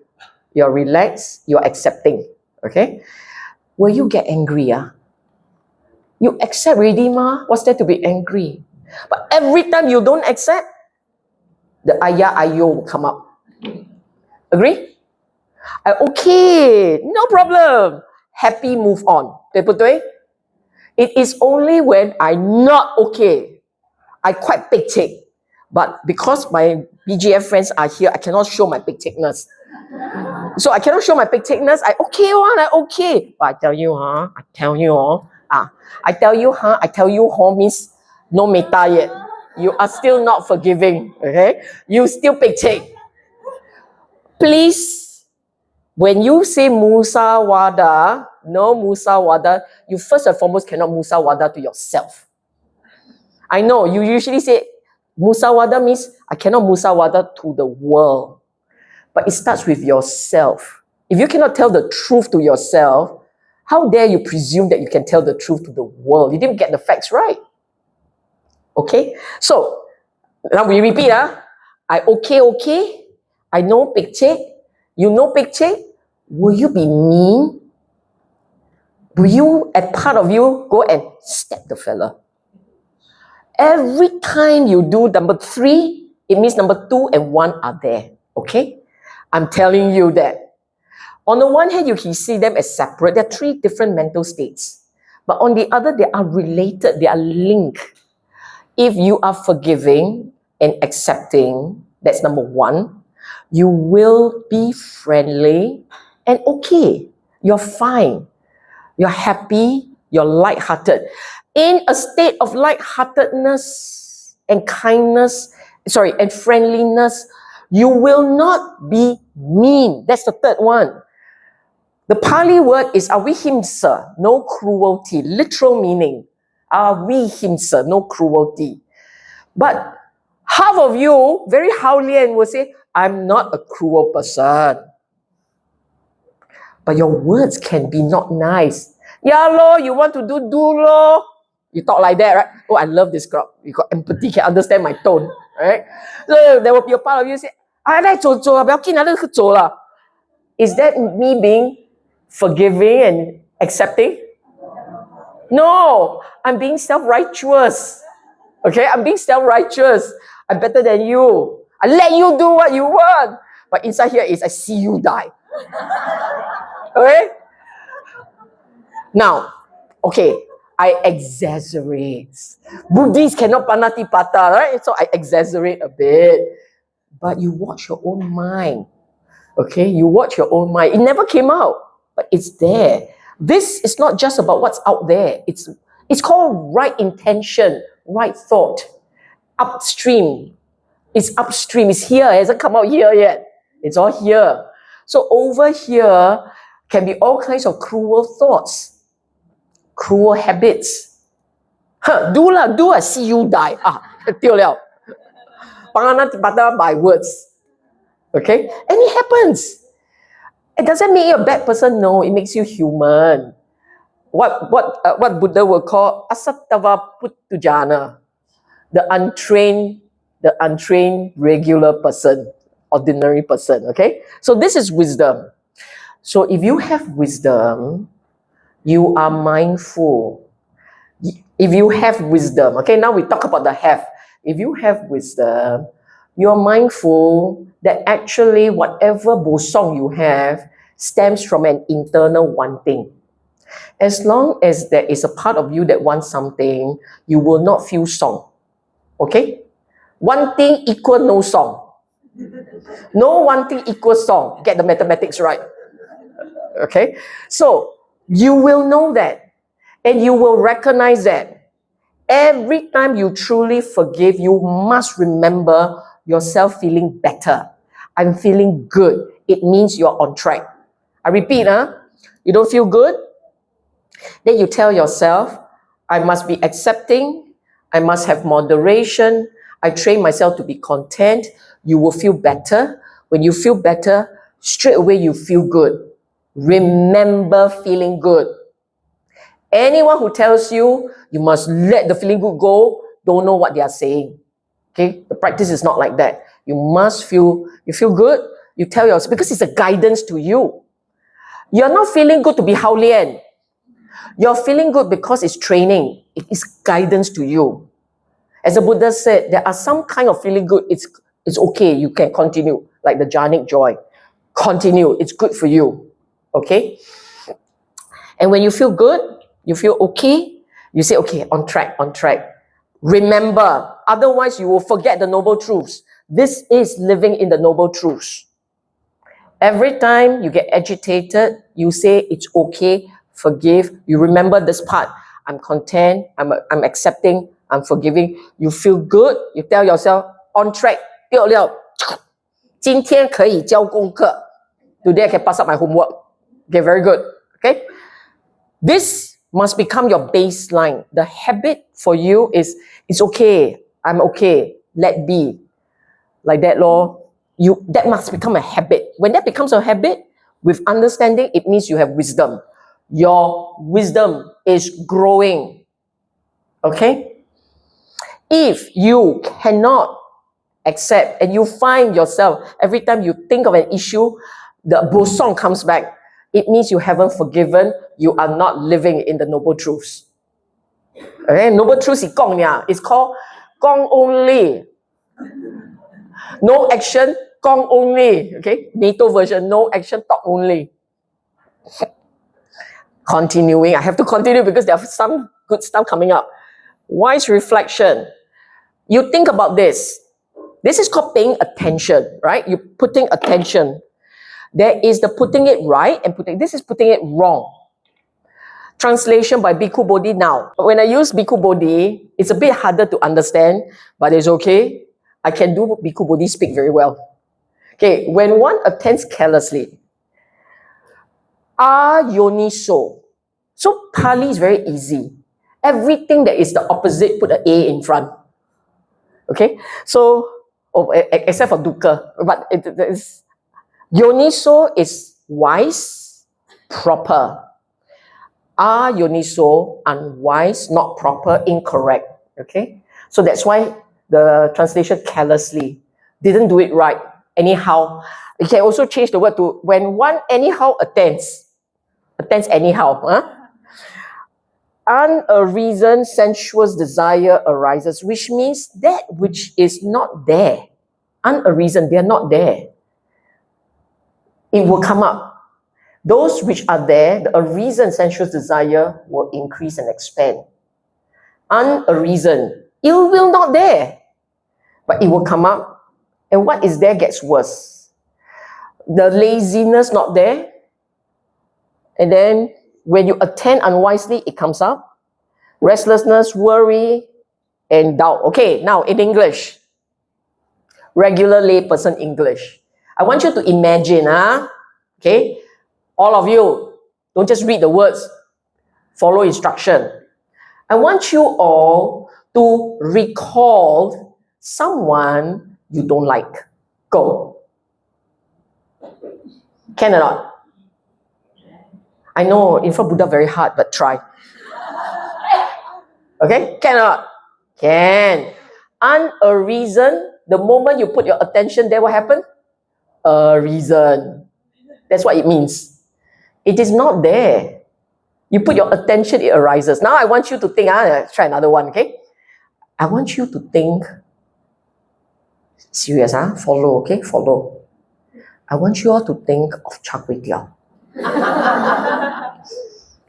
You're relaxed, you're accepting. Okay? Will you get angry? You accept already, ma. What's there to be angry? But every time you don't accept, the ayah ayo will come up. Agree? Okay, no problem. Happy, move on. 对不对? It is only when I'm not okay, I quite big tick. But because my BGF friends are here, I cannot show my big tickness. So I cannot show my big tickness. I okay. But I tell you, I tell you, means no meta yet. You are still not forgiving, okay? You still big tick. Please, when you say musawada, no musawada, you first and foremost cannot musawada to yourself. I know, you usually say musawada means I cannot musawada to the world. But it starts with yourself. If you cannot tell the truth to yourself, how dare you presume that you can tell the truth to the world? You didn't get the facts right. Okay? So, now we repeat. I okay. I know picture. You know picture. Will you be mean? Will you, at part of you, go and stab the fella? Every time you do number 3, it means number 2 and 1 are there. Okay? I'm telling you that. On the one hand, you can see them as separate. There are 3 different mental states. But on the other, they are related. They are linked. If you are forgiving and accepting, that's number 1. You will be friendly and okay. You're fine. You're happy. You're lighthearted. In a state of lightheartedness and kindness, and friendliness, you will not be mean. That's the 3rd one. The Pali word is avihimsa, no cruelty. Literal meaning, avihimsa, no cruelty. But half of you, very Haolian, will say, I'm not a cruel person. But your words can be not nice. Yeah, lor, you want to do lor. You talk like that, right? Oh, I love this crowd. You got empathy, can understand my tone, right? So there will be a part of you say, is that me being forgiving and accepting? No, I'm being self-righteous. Okay, I'm being self-righteous. I'm better than you. I let you do what you want. But inside here is I see you die. Okay? Now, okay, I exaggerate. Buddhists cannot panatipata, right? So I exaggerate a bit. But you watch your own mind. Okay, you watch your own mind. It never came out, but it's there. This is not just about what's out there. It's called right intention, right thought. Upstream. It's upstream. It's here. It hasn't come out here yet. It's all here. So over here can be all kinds of cruel thoughts, cruel habits. Do I see you die. Tio liao. By words. Okay? And it happens. It doesn't make you a bad person. No, it makes you human. What Buddha will call asattva puttujana, the untrained regular person, ordinary person. Okay? So this is wisdom. So if you have wisdom, You are mindful. If you have wisdom, okay, now we talk about the have. If you have wisdom, you're mindful that actually whatever bosong you have stems from an internal wanting. As long as there is a part of you that wants something, you will not feel song. Okay? Wanting equal no song. No wanting equals song. Get the mathematics right. Okay? So, you will know that. And you will recognize that. Every time you truly forgive, you must remember yourself feeling better. I'm feeling good. It means you're on track. I repeat, you don't feel good? Then you tell yourself, I must be accepting. I must have moderation. I train myself to be content. You will feel better. When you feel better, straight away you feel good. Remember feeling good. Anyone who tells you you must let the feeling good go, don't know what they are saying. Okay? The practice is not like that. You must feel, you feel good, you tell yourself, because it's a guidance to you. You're not feeling good to be Hao Lian. You're feeling good because it's training. It is guidance to you. As the Buddha said, there are some kind of feeling good. It's okay. You can continue. Like the jhanic joy. Continue. It's good for you. Okay? And when you feel good, you feel okay, you say, okay, on track, on track. Remember, otherwise you will forget the noble truths. This is living in the noble truths. Every time you get agitated, you say, it's okay, forgive. You remember this part. I'm content, I'm accepting, I'm forgiving. You feel good, you tell yourself, on track. 今天可以交功课. Today I can pass up my homework. Okay, very good. Okay? This must become your baseline. The habit for you is, it's okay, I'm okay, let be. Like that, Lord. That must become a habit. When that becomes a habit, with understanding, it means you have wisdom. Your wisdom is growing. Okay? If you cannot accept and you find yourself, every time you think of an issue, the bosong comes back, it means you haven't forgiven, you are not living in the noble truths. Okay? Noble truths is gong ya. It's called gong only. No action, gong only. Okay? NATO version, no action, talk only. Continuing, I have to continue because there's some good stuff coming up. Wise reflection. You think about this. This is called paying attention, right? You're putting attention. There is the putting it right and this is putting it wrong. Translation by Bhikkhu Bodhi now. When I use Bhikkhu Bodhi, it's a bit harder to understand, but it's okay. I can do Bhikkhu Bodhi speak very well. Okay, when one attends carelessly, ayoniso. So Pali is very easy. Everything that is the opposite, put an A in front. Okay, so, except for dukkha, but yoniso is wise, proper. Ayoniso, unwise, not proper, incorrect. Okay, so that's why the translation carelessly, didn't do it right, anyhow. You can also change the word to when one anyhow attends anyhow. Unreasoned sensuous desire arises, which means that which is not there. Unreasoned, they are not there. It will come up. Those which are there, the unreasoned sensuous desire will increase and expand. Unreasoned, it will not there, but it will come up. And what is there gets worse. The laziness not there, and then when you attend unwisely, it comes up. Restlessness, worry, and doubt. Okay, now in English. Regular layperson English. I want you to imagine, okay? All of you, don't just read the words. Follow instruction. I want you all to recall someone you don't like. Go. Can or not? I know, in front of Buddha very hard, but try. Okay? Can or not? Can. A reason, the moment you put your attention there, what happened? A reason. That's what it means. It is not there. You put your attention, it arises. Now I want you to think, try another one, okay? I want you to think, serious, follow, okay? Follow. I want you all to think of char kway teow.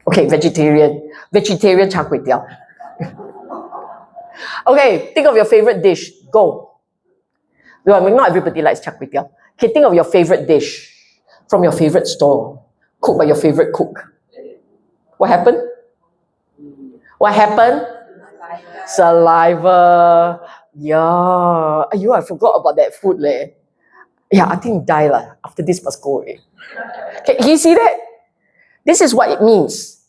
Okay, vegetarian char kway teow. Okay, think of your favorite dish. Go. Well, not everybody likes char kway teow. Okay, think of your favorite dish from your favorite store, cooked by your favorite cook. What happened? What happened? Saliva. Yeah. I forgot about that food. Yeah, I think die lah. After this must go away. Okay, you see that? This is what it means.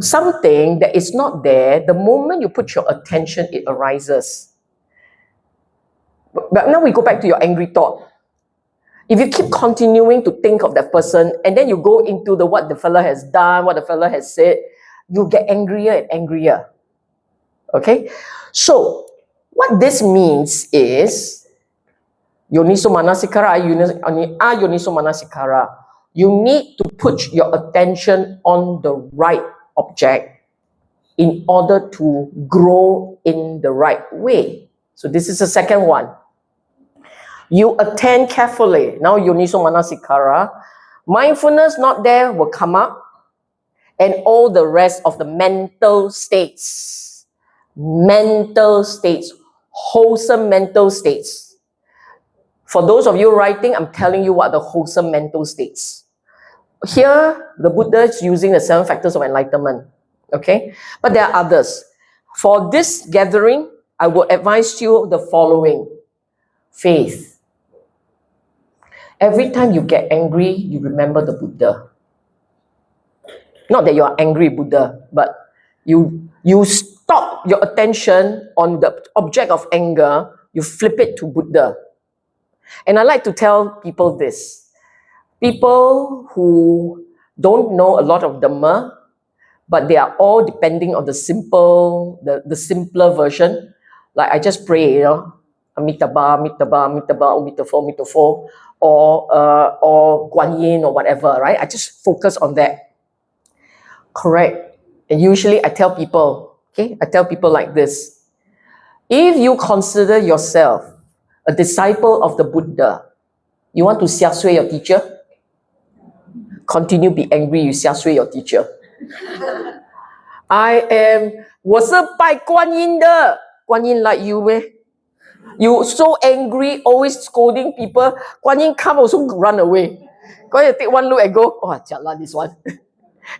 Something that is not there, the moment you put your attention, it arises. But now we go back to your angry thought. If you keep continuing to think of that person, and then you go into what the fella has done, what the fella has said, you get angrier and angrier. Okay? So, what this means is, Yoniso Manasikara, Yoniso Manasikara. You need to put your attention on the right object in order to grow in the right way. So this is the second one. You attend carefully. Now Yoniso Manasikara. Mindfulness not there will come up, and all the rest of the mental states, wholesome mental states. For those of you writing, I'm telling you what the wholesome mental states. Here, the Buddha is using the 7 factors of enlightenment. Okay? But there are others. For this gathering, I would advise you the following. Faith. Every time you get angry, you remember the Buddha. Not that you are angry Buddha, but you stop your attention on the object of anger, you flip it to Buddha. And I like to tell people this. People who don't know a lot of Dhamma, but they are all depending on the simpler version. Like I just pray, Amitabha, Amitabha, Amitabha, Omitofo, Omitofo, or Guan Yin or whatever, right? I just focus on that. Correct. And usually I tell people like this. If you consider yourself a disciple of the Buddha, you want to xiasui your teacher? Continue be angry, you xiasui your teacher.我是拜观音的，观音 like you You so angry, always scolding people. Guan Yin come also run away. Guan Yin take one look and go, oh, jialat this one.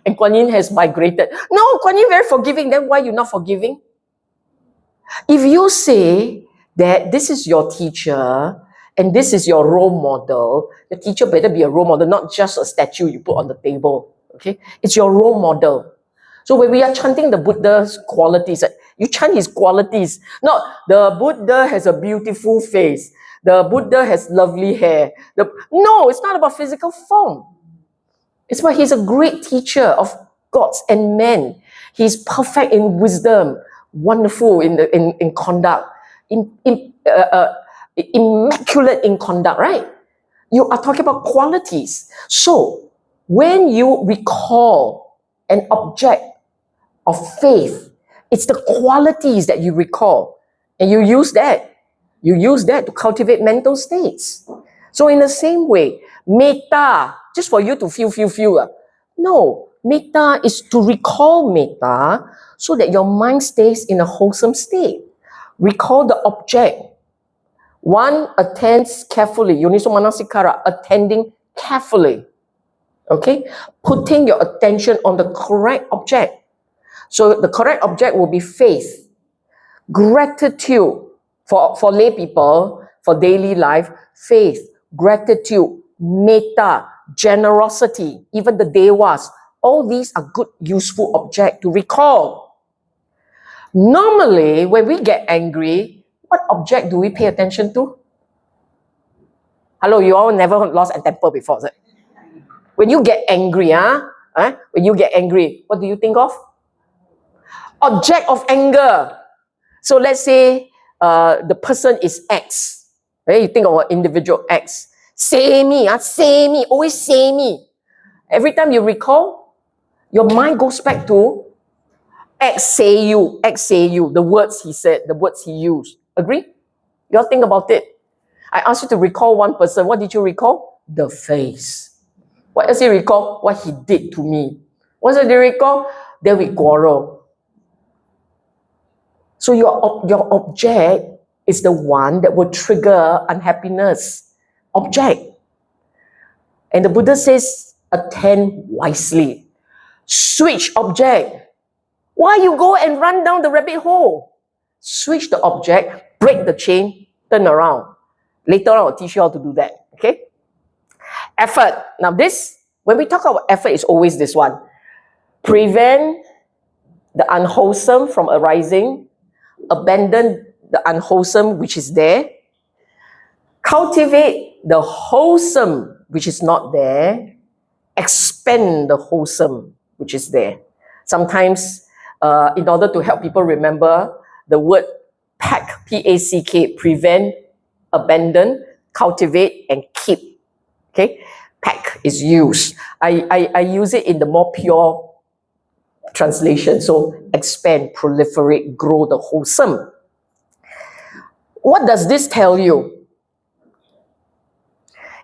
And Guan Yin has migrated. No, Guan Yin very forgiving. Then why you not forgiving? If you say that this is your teacher and this is your role model, the teacher better be a role model, not just a statue you put on the table. Okay, it's your role model. So when we are chanting the Buddha's qualities, you chant his qualities. Not the Buddha has a beautiful face. The Buddha has lovely hair. No, it's not about physical form. It's about he's a great teacher of gods and men. He's perfect in wisdom, wonderful in conduct, immaculate in conduct, right? You are talking about qualities. So when you recall an object of faith, it's the qualities that you recall. And you use that. You use that to cultivate mental states. So in the same way, metta, just for you to feel. No, metta is to recall metta so that your mind stays in a wholesome state. Recall the object. One attends carefully. Yoniso Manasikara, attending carefully. Okay? Putting your attention on the correct object. So the correct object will be faith, gratitude for lay people, for daily life, faith, gratitude, metta, generosity, even the devas. All these are good, useful objects to recall. Normally, when we get angry, what object do we pay attention to? Hello, you all never lost a temper before, is it? When you get angry, when you get angry, what do you think of? Object of anger. So let's say the person is X. Right? You think of an individual X. Say me, always say me. Every time you recall, Your mind goes back to XAU, the words he said, the words he used. Agree? You all think about it. I asked you to recall one person. What did you recall? The face. What else you recall? What he did to me. What else do you recall? Then we quarrel. So your object is the one that will trigger unhappiness. Object. And the Buddha says, attend wisely. Switch object. Why you go and run down the rabbit hole? Switch the object, break the chain, turn around. Later on, I'll teach you how to do that. Okay? Effort. Now this, when we talk about effort, it's always this one. Prevent the unwholesome from arising. Abandon the unwholesome which is there. Cultivate the wholesome which is not there. Expand the wholesome which is there. Sometimes, in order to help people remember, the word pack, P-A-C-K, prevent, abandon, cultivate, and keep. Okay? Pack is used. I use it in the more pure translation. So, expand, proliferate, grow the wholesome. What does this tell you?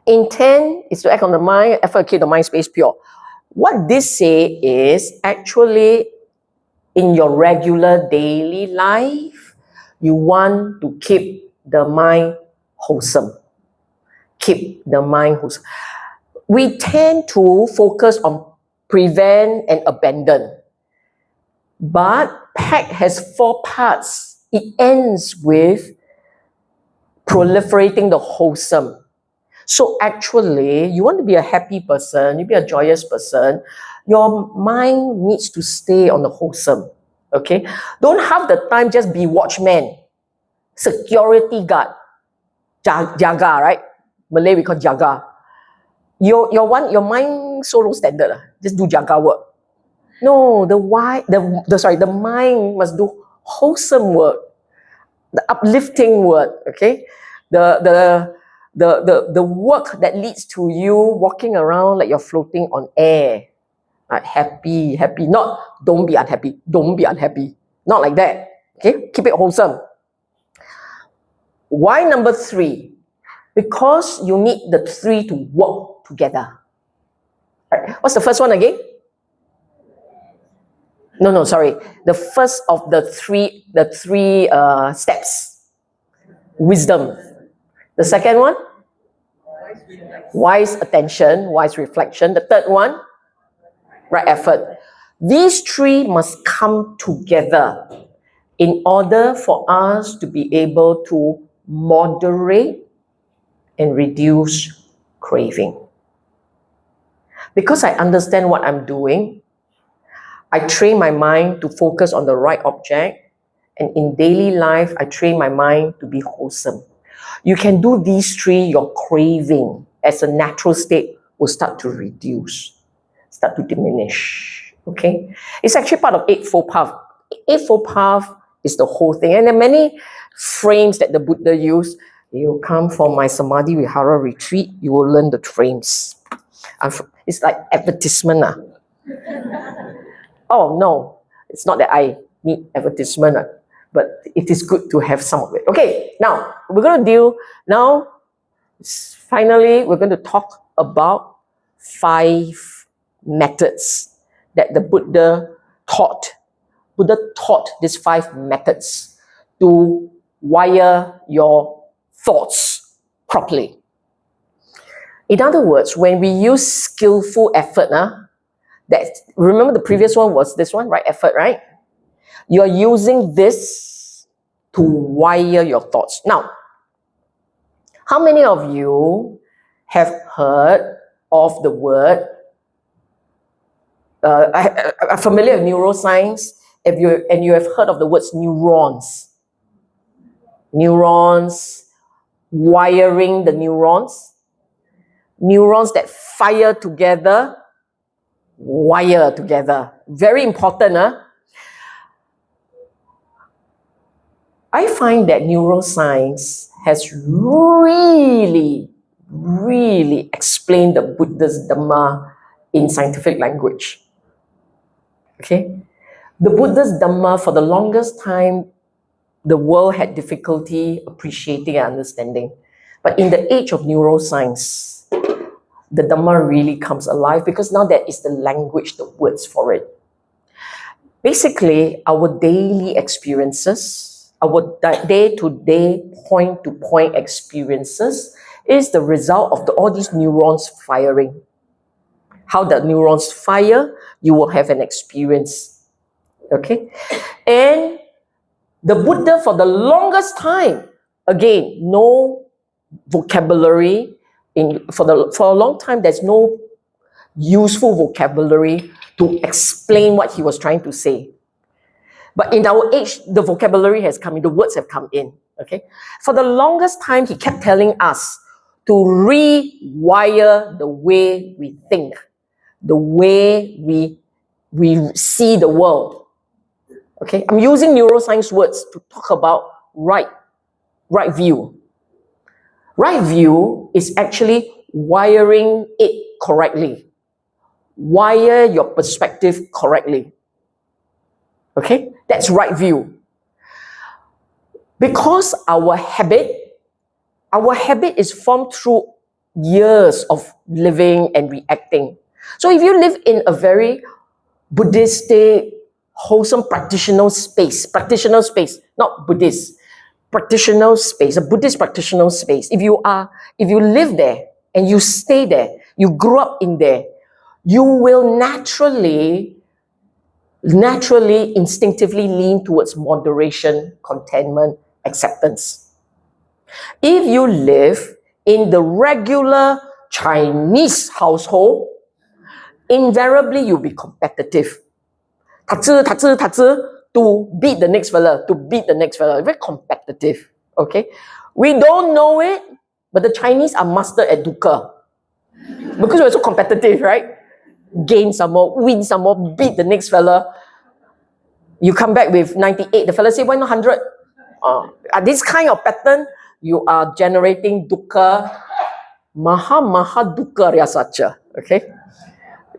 Intent is to act on the mind, effort to keep the mind space pure. What this say is actually in your regular daily life, you want to keep the mind wholesome. Keep the mind wholesome. We tend to focus on prevent and abandon. But pack has 4 parts. It ends with proliferating the wholesome. So actually, you want to be a happy person, you be a joyous person, your mind needs to stay on the wholesome. Okay? Don't have the time just be watchman, security guard, jaga, right? Malay we call jaga. Your mind so low standard, just do jaga work. No, the mind must do wholesome work, the uplifting work. Okay, the work that leads to you walking around like you're floating on air, right? Happy, not don't be unhappy, not like that. Okay, keep it wholesome. Why number 3? Because you need the 3 to work together. Right. What's the first one again? No, sorry. The first of the three steps. Wisdom. The second one? Wise attention, wise reflection. The third one? Right effort. These 3 must come together in order for us to be able to moderate and reduce craving. Because I understand what I'm doing, I train my mind to focus on the right object, and in daily life, I train my mind to be wholesome. You can do these 3, your craving as a natural state will start to reduce, start to diminish. Okay? It's actually part of Eightfold Path. Eightfold Path is the whole thing. And there are many frames that the Buddha used. You come from my Samadhi Vihara retreat, you will learn the frames. It's like advertisement. Oh no, it's not that I need advertisement, but it is good to have some of it. Okay, now we're going to deal, finally we're going to talk about 5 methods that the Buddha taught. Buddha taught these 5 methods to wire your thoughts properly. In other words, when we use skillful effort, remember the previous one was this one, right? Effort, right? You're using this to wire your thoughts. Now, how many of you have heard of the word, are familiar with neuroscience, and you have heard of the words neurons? Neurons, wiring the neurons. Neurons that fire together, wire together. Very important. I find that neuroscience has really explained the Buddha's Dhamma in scientific language. Okay? The Buddha's Dhamma, for the longest time, the world had difficulty appreciating and understanding. But in the age of neuroscience, the Dhamma really comes alive because now there is the language, the words for it. Basically, our daily experiences, our day-to-day, point-to-point experiences is the result of all these neurons firing. How the neurons fire, you will have an experience. Okay? And the Buddha, for the longest time, again, no vocabulary. For a long time, there's no useful vocabulary to explain what he was trying to say. But in our age, the vocabulary has come in, the words have come in. Okay? For the longest time, he kept telling us to rewire the way we think, the way we see the world. Okay? I'm using neuroscience words to talk about right view. Right view is actually wiring it correctly. Wire your perspective correctly. Okay? That's right view. Because our habit is formed through years of living and reacting. So if you live in a very Buddhistic, wholesome practitioner space, not Buddhist, practitioner space, a Buddhist practitioner space, if you live there and you stay there, you grew up in there, you will naturally, instinctively lean towards moderation, contentment, acceptance. If you live in the regular Chinese household, invariably you'll be competitive. To beat the next fella, very competitive. Okay? We don't know it, but the Chinese are master at dukkha. Because we're so competitive, right? Gain some more, win some more, beat the next fella. You come back with 98, the fella say, why not 100? This kind of pattern, you are generating dukkha, maha dukkha ryasacha. Okay?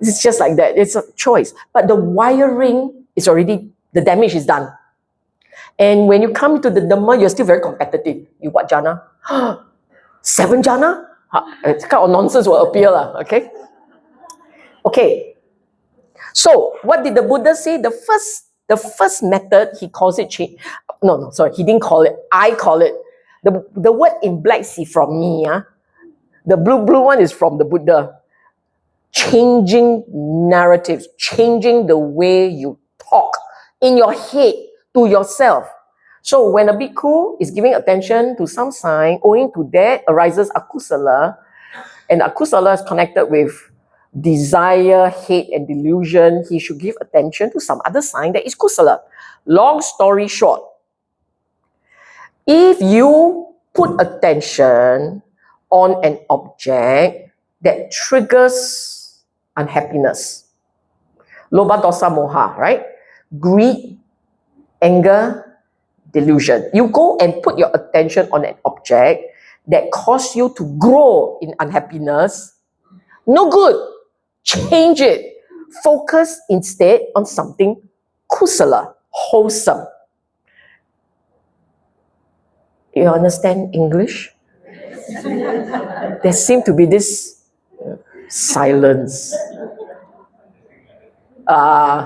It's just like that. It's a choice. But the wiring is already, the damage is done. And when you come to the Dhamma, you're still very competitive. You what jhana? 7 jhana? It's kind of nonsense will appear. Okay? Okay. So, what did the Buddha say? The first method, he calls it change. No, sorry, he didn't call it. I call it. The word in black is from me. The blue one is from the Buddha. Changing narratives, changing the way you talk in your head to yourself. So when a bhikkhu is giving attention to some sign, owing to that arises akusala, and akusala is connected with desire, hate, and delusion. He should give attention to some other sign that is kusala. Long story short, if you put attention on an object that triggers unhappiness, lobha, dosa, moha, right? Greed, anger, delusion. You go and put your attention on an object that causes you to grow in unhappiness. No good. Change it. Focus instead on something kusala, wholesome. You understand English? There seems to be this silence.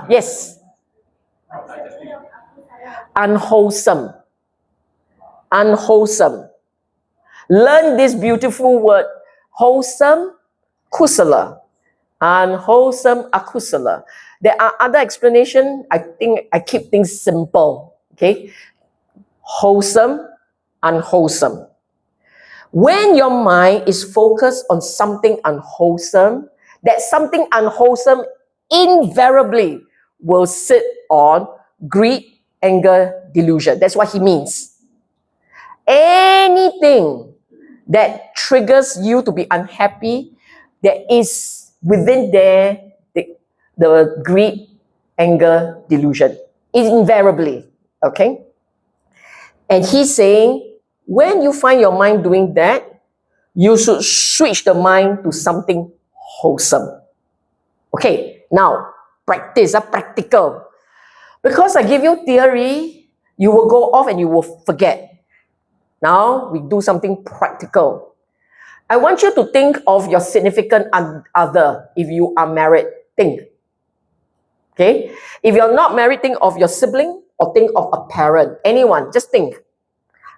Yes. Unwholesome. Learn this beautiful word. Wholesome, kusala. Unwholesome, akusala. There are other explanations. I think I keep things simple. Okay? Wholesome, unwholesome. When your mind is focused on something unwholesome, that something unwholesome invariably will sit on greed, anger, delusion. That's what he means. Anything that triggers you to be unhappy, that is within there, the greed, anger, delusion. Invariably. Okay? And he's saying, when you find your mind doing that, you should switch the mind to something wholesome. Okay, now, Practice, practical. Because I give you theory, you will go off and you will forget. Now we do something practical. I want you to think of your significant other if you are married. Think. Okay? If you're not married, think of your sibling or think of a parent. Anyone, just think. I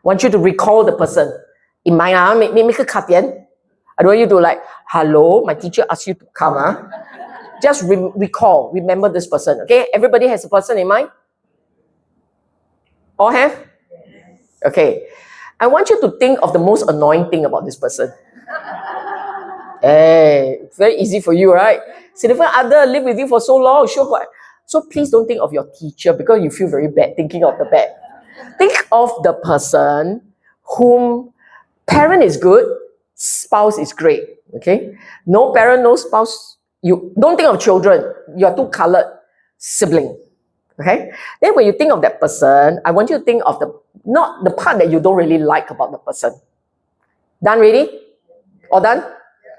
want you to recall the person. In my make a cut. I don't want you to like, hello, my teacher asked you to come. Just recall, remember this person. Okay? Everybody has a person in mind? All have? Okay. I want you to think of the most annoying thing about this person. Hey, it's very easy for you, right? Significant other live with you for so long, sure. So please don't think of your teacher because you feel very bad thinking of the bad. Think of the person whom parent is good, spouse is great. Okay? No parent, no spouse. You don't think of children. You are too colored. Sibling. Okay? Then when you think of that person, I want you to think of not the part that you don't really like about the person. Done already? All done?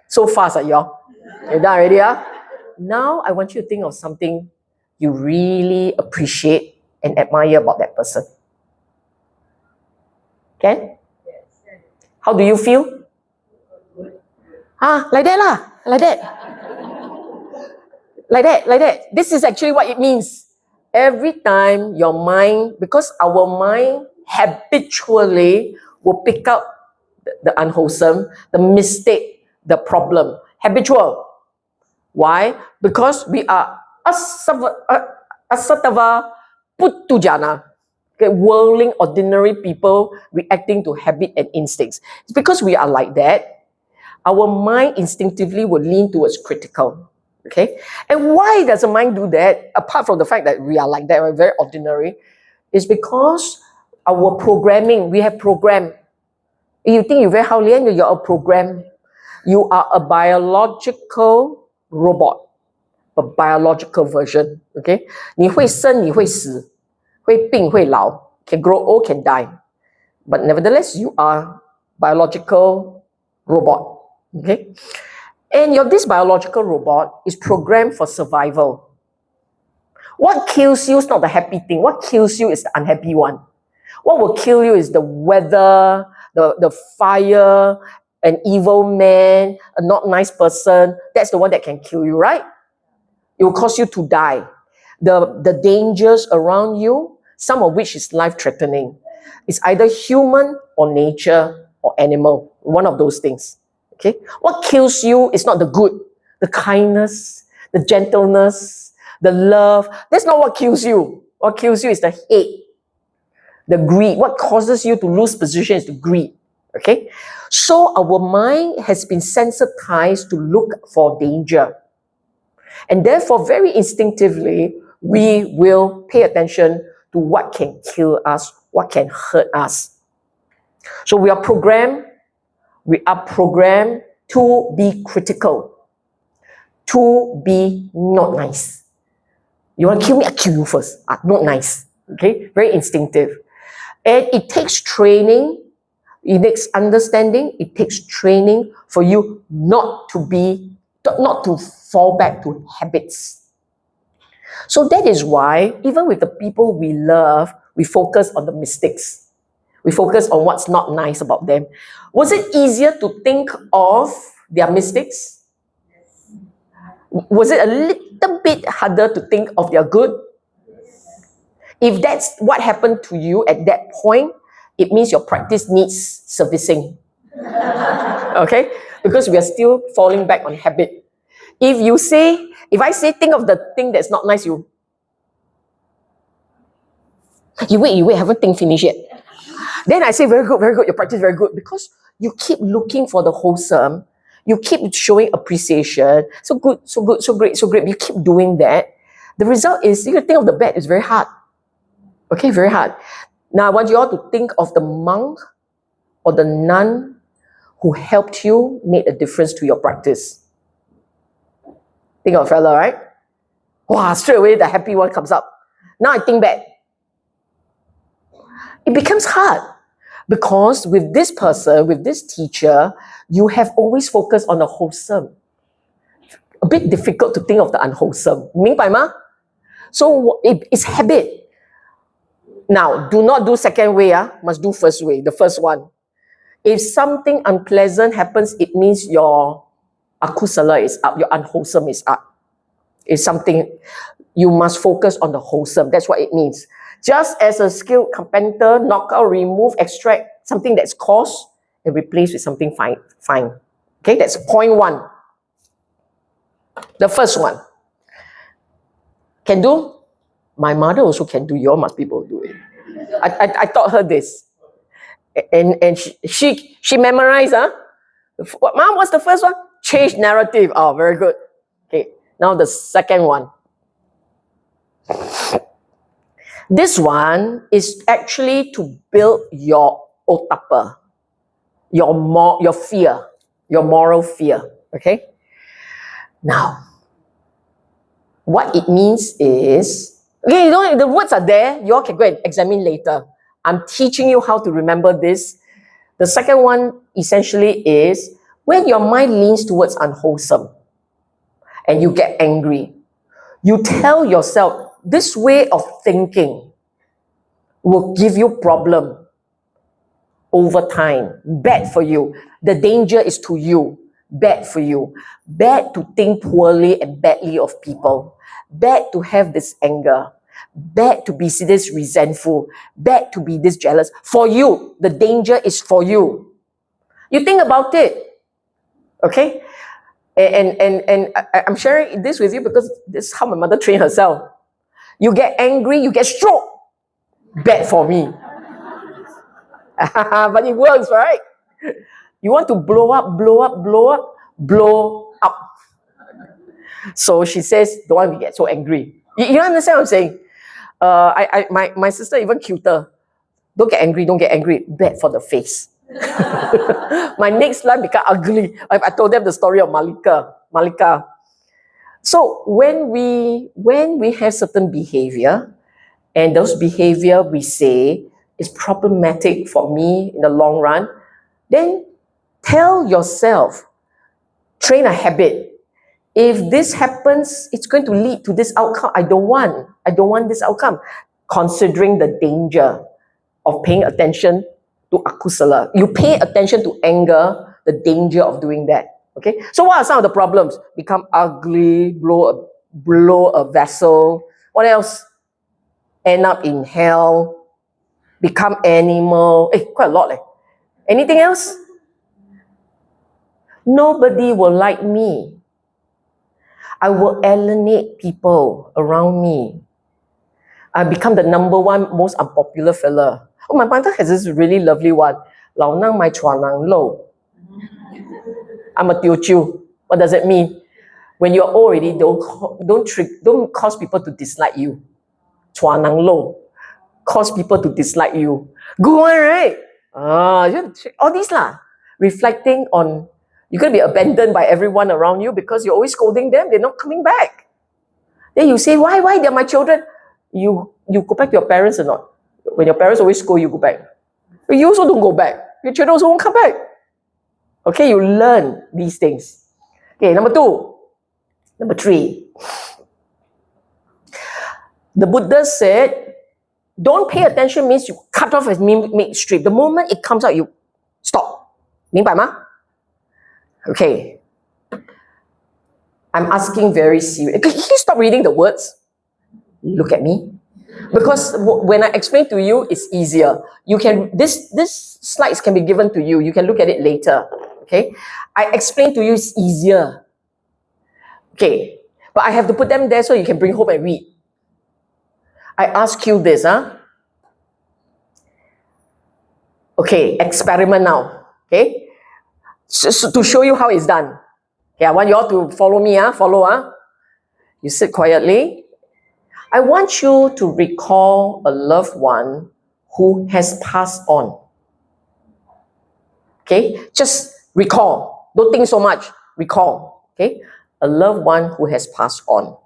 So fast, y'all. You're done already? Now I want you to think of something you really appreciate and admire about that person. Okay? How do you feel? Like that lah. Like that. Like that. This is actually what it means. Every time your mind, because our mind habitually will pick up the unwholesome, the mistake, the problem. Habitual. Why? Because we are asatava putujana. Okay, worldling, ordinary people reacting to habit and instincts. It's because we are like that. Our mind instinctively will lean towards critical. Okay? And why does the mind do that? Apart from the fact that we are like that, we're very ordinary, is because our programming, we have program. You think you're very Haolian, you're a program. You are a biological robot, a biological version. Okay? 你会生,你会死,会病,会老, can grow old, can die. But nevertheless, you are biological robot. Okay? And this biological robot is programmed for survival. What kills you is not the happy thing. What kills you is the unhappy one. What will kill you is the weather, the fire, an evil man, a not nice person. That's the one that can kill you, right? It will cause you to die. The dangers around you, some of which is life-threatening. It's either human or nature or animal. One of those things. Okay? What kills you is not the good, the kindness, the gentleness, the love. That's not what kills you. What kills you is the hate, the greed. What causes you to lose position is the greed. Okay? So our mind has been sensitized to look for danger. And therefore, very instinctively, we will pay attention to what can kill us, what can hurt us. So we are programmed to be critical, to be not nice. You want to kill me? I kill you first. Not nice. Okay? Very instinctive. And it takes training, it takes understanding, it takes training for you not to fall back to habits. So that is why, even with the people we love, we focus on the mistakes. We focus on what's not nice about them. Was it easier to think of their mistakes? Was it a little bit harder to think of their good? If that's what happened to you at that point, it means your practice needs servicing. Okay? Because we are still falling back on habit. If I say think of the thing that's not nice, you wait, haven't think finish yet. Then I say, very good, your practice very good. Because you keep looking for the wholesome, you keep showing appreciation. So good, so great. You keep doing that. The result is, you think of the bad, it's very hard. Okay, very hard. Now I want you all to think of the monk or the nun who helped you make a difference to your practice. Think of a fella, right? Wow, straight away the happy one comes up. Now I think back. It becomes hard because with this person, with this teacher, you have always focused on the wholesome. a bit difficult to think of the unwholesome. 明白吗? So it's habit. Now, do not do second way, must do first way, the first one. If something unpleasant happens, it means your akusala is up, your unwholesome is up. It's something, you must focus on the wholesome. That's what it means. Just as a skilled carpenter, knock out, remove, extract something that's coarse and replace with something fine. Okay, that's point one. The first one. Can do? My mother also can do. You all must be able to do it. I taught her this. And she memorized, Mom, what's the first one? Change narrative. Oh, very good. Okay, now the second one. This one is actually to build your otapa, your fear, your moral fear. Okay? Now, what it means is, okay, you know, the words are there. You all can go and examine later. I'm teaching you how to remember this. The second one essentially is when your mind leans towards unwholesome and you get angry, you tell yourself, this way of thinking will give you problem over time. Bad for you. The danger is to you. Bad for you. Bad to think poorly and badly of people. Bad to have this anger. Bad to be this resentful. Bad to be this jealous. For you. The danger is for you. You think about it. Okay? And I'm sharing this with you because this is how my mother trained herself. You get angry, you get stroke. Bad for me. But it works, right? You want to blow up. So she says, don't want to get so angry. You understand what I'm saying? My sister even cuter. Don't get angry. Bad for the face. My next line became ugly. I told them the story of Malika. So when we have certain behavior, and those behavior we say is problematic for me in the long run, then tell yourself, train a habit. If this happens, it's going to lead to this outcome. I don't want this outcome. Considering the danger of paying attention to akusala. You pay attention to anger, the danger of doing that. Okay? So what are some of the problems? Become ugly, blow a vessel. What else? End up in hell. Become animal. Quite a lot. Anything else? Nobody will like me. I will alienate people around me. I become the number one most unpopular fella. Oh, my mother has this really lovely one. Lao nang mai chua nang lo. I'm a Teochew. What does it mean? When you're old already, don't cause people to dislike you. Chua nang lo. Cause people to dislike you. Good one, right? All these reflecting on, you're going to be abandoned by everyone around you because you're always scolding them. They're not coming back. Then you say, why? They're my children. You go back to your parents or not? When your parents always scold, you go back. But you also don't go back. Your children also won't come back. Okay, you learn these things. Okay, number 2. Number 3. The Buddha said, don't pay attention means you cut off and make straight. The moment it comes out, you stop. 明白吗? Okay. I'm asking very serious. Can you stop reading the words? Look at me. Because when I explain to you, it's easier. You can, this slides can be given to you. You can look at it later. Okay? I explain to you, it's easier. Okay. But I have to put them there so you can bring home and read. I ask you this, Okay, experiment now. Okay? So to show you how it's done. Okay, I want you all to follow me, follow, You sit quietly. I want you to recall a loved one who has passed on. Okay? Just recall. Don't think so much. Recall. Okay? A loved one who has passed on.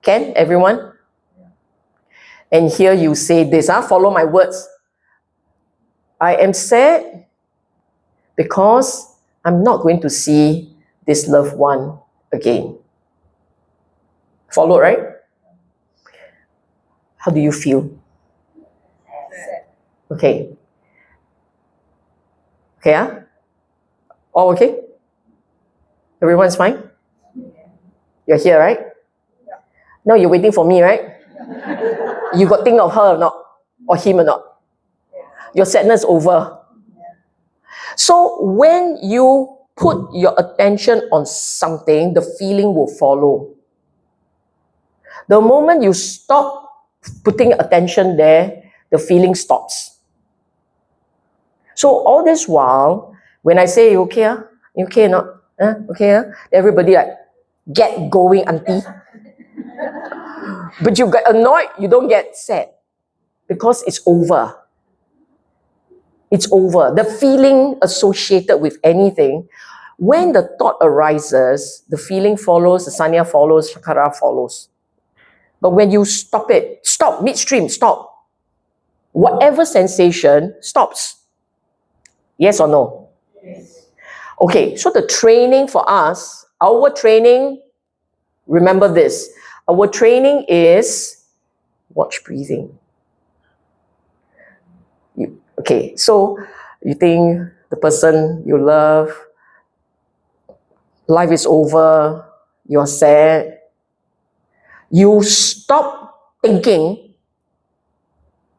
Can everyone? And here you say this, follow my words. I am sad because I'm not going to see this loved one again. Followed, right? How do you feel? Okay. Okay, all okay? Everyone's fine? You're here, right? Now you're waiting for me, right? You got think of her or not? Or him or not? Your sadness over. So when you put your attention on something, the feeling will follow. The moment you stop putting attention there, the feeling stops. So all this while, when I say, you okay, you okay or not? Okay, everybody like, get going, auntie. But you get annoyed, you don't get sad. Because it's over. It's over. The feeling associated with anything, when the thought arises, the feeling follows, the sanya follows, shakara follows. But when you stop it, stop, midstream, stop. Whatever sensation stops. Yes or no? Yes. Okay, so the training for us, our training, remember this, our training is watch breathing. Okay, so you think the person you love, life is over, you're sad, you stop thinking,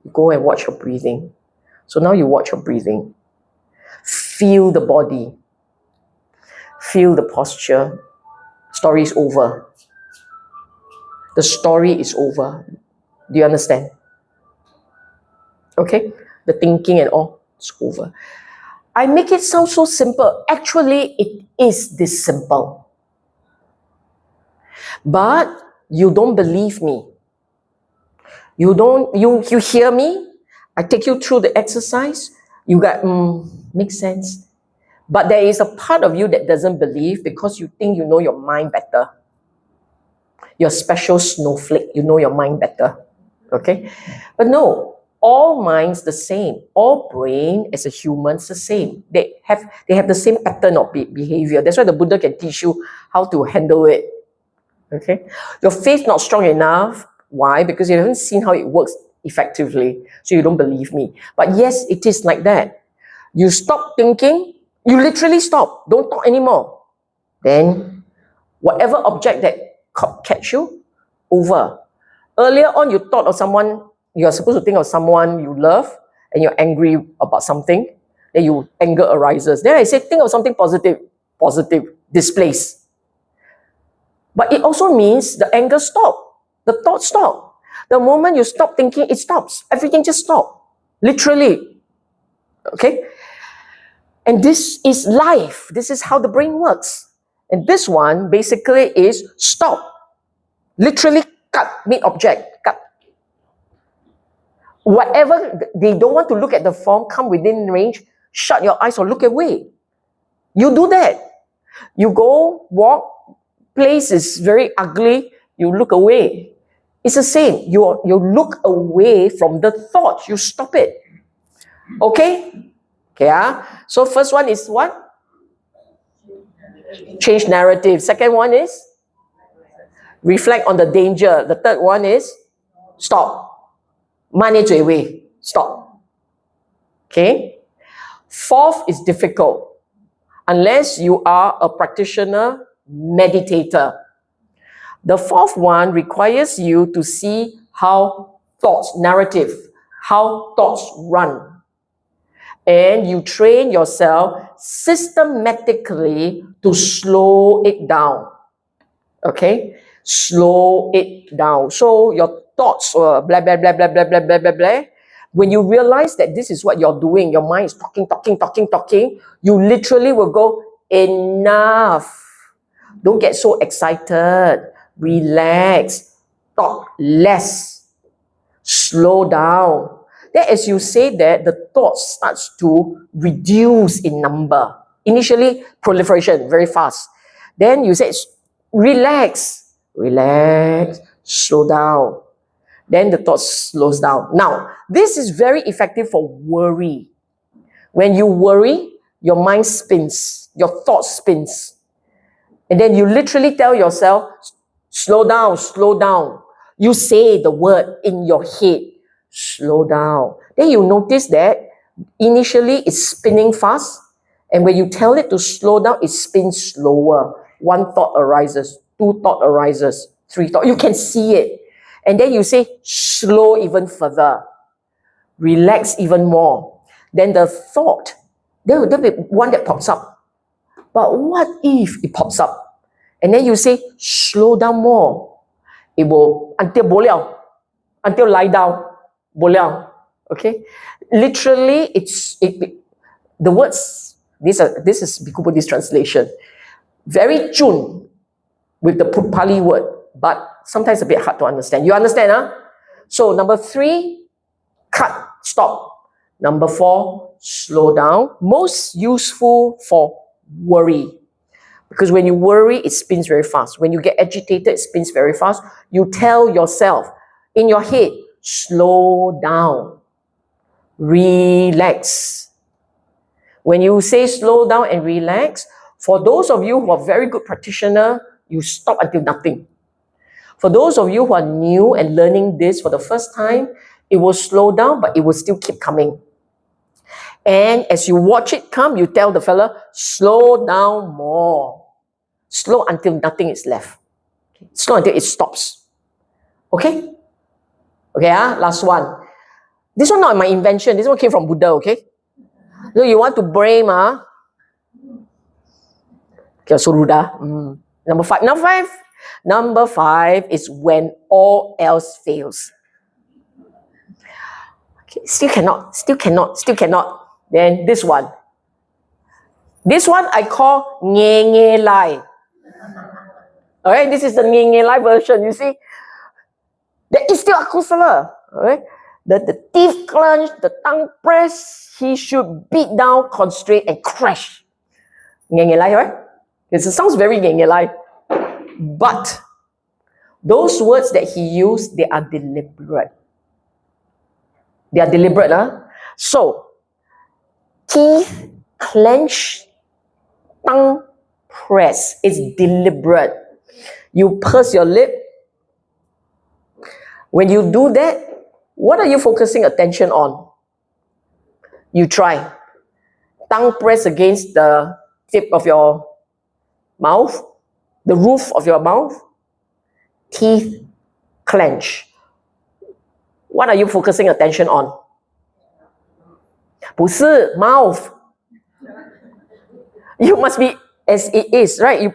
you go and watch your breathing. So now you watch your breathing. Feel the body. Feel the posture. Story is over. The story is over. Do you understand? Okay? The thinking and all, it's over. I make it sound so simple. Actually, it is this simple. But you don't believe me. You hear me, I take you through the exercise, you got, makes sense. But there is a part of you that doesn't believe because you think you know your mind better. You're special snowflake, you know your mind better. Okay? But no, all minds the same. All brain as a human's the same. They have the same pattern of behavior. That's why the Buddha can teach you how to handle it. Okay? Your faith not strong enough. Why? Because you haven't seen how it works effectively. So you don't believe me. But yes, it is like that. You stop thinking, you literally stop. Don't talk anymore. Then, whatever object that catch you, over. Earlier on, you thought of someone, you're supposed to think of someone you love, and you're angry about something, then anger arises. Then I say, think of something positive, displace. But it also means the anger stops, the thought stops. The moment you stop thinking, it stops. Everything just stops. Literally. Okay? And this is life. This is how the brain works. And this one basically is stop. Literally cut, mid-object, cut. Whatever, they don't want to look at the form, come within range, shut your eyes or look away. You do that. You go, walk, place is very ugly, you look away. It's the same. You look away from the thought. You stop it. Okay? Okay, So first one is what? Change narrative. Second one is? Reflect on the danger. The third one is? Stop. Mane zui wei. Stop. Okay? Fourth is difficult. Unless you are a practitioner, meditator. The fourth one requires you to see how thoughts, narrative, how thoughts run. And you train yourself systematically to slow it down. Okay? Slow it down. So your thoughts, blah, blah, blah, blah, blah, blah, blah, blah, blah. When you realize that this is what you're doing, your mind is talking, you literally will go, enough. Don't get so excited. Relax. Talk less. Slow down. Then as you say that, the thought starts to reduce in number. Initially, proliferation, very fast. Then you say, relax, slow down. Then the thought slows down. Now, this is very effective for worry. When you worry, your mind spins, your thought spins. And then you literally tell yourself, slow down, slow down. You say the word in your head, slow down. Then you notice that initially it's spinning fast. And when you tell it to slow down, it spins slower. One thought arises, two thought arises, three thought. You can see it. And then you say, slow even further. Relax even more. Then the thought, there'll be one that pops up. But what if it pops up? And then you say, slow down more. It will, until bo liao, until lie down, bo liao. Okay? Literally, the words, this is Bhikkhu Buddhist translation. Very chun with the Pali word, but sometimes a bit hard to understand. You understand, huh? So number 3, cut, stop. Number 4, slow down. Most useful for worry. Because when you worry, it spins very fast. When you get agitated, it spins very fast. You tell yourself in your head, slow down, relax. When you say slow down and relax, for those of you who are very good practitioner, you stop until nothing. For those of you who are new and learning this for the first time, it will slow down, but it will still keep coming. And as you watch it come, you tell the fella, slow down more. Slow until nothing is left. Slow until it stops. Okay? Okay, last one. This one not my invention. This one came from Buddha, okay? So you want to blame, okay, so Ruda. Number 5. Number 5 is when all else fails. Okay, still cannot. Then this one. This one I call nge lai. Alright, this is the nge lai version, you see. That is still akusala. Alright. The teeth clench, the tongue press, he should beat down, constrain, and crash. Nge lai, right? It sounds very nge lai. But those words that he used, they are deliberate. They are deliberate. So, teeth clench, tongue press is deliberate. You purse your lip. When you do that, what are you focusing attention on? You try. Tongue press against the tip of your mouth, the roof of your mouth. Teeth clench. What are you focusing attention on? 不是 mouth. You must be as it is, right? You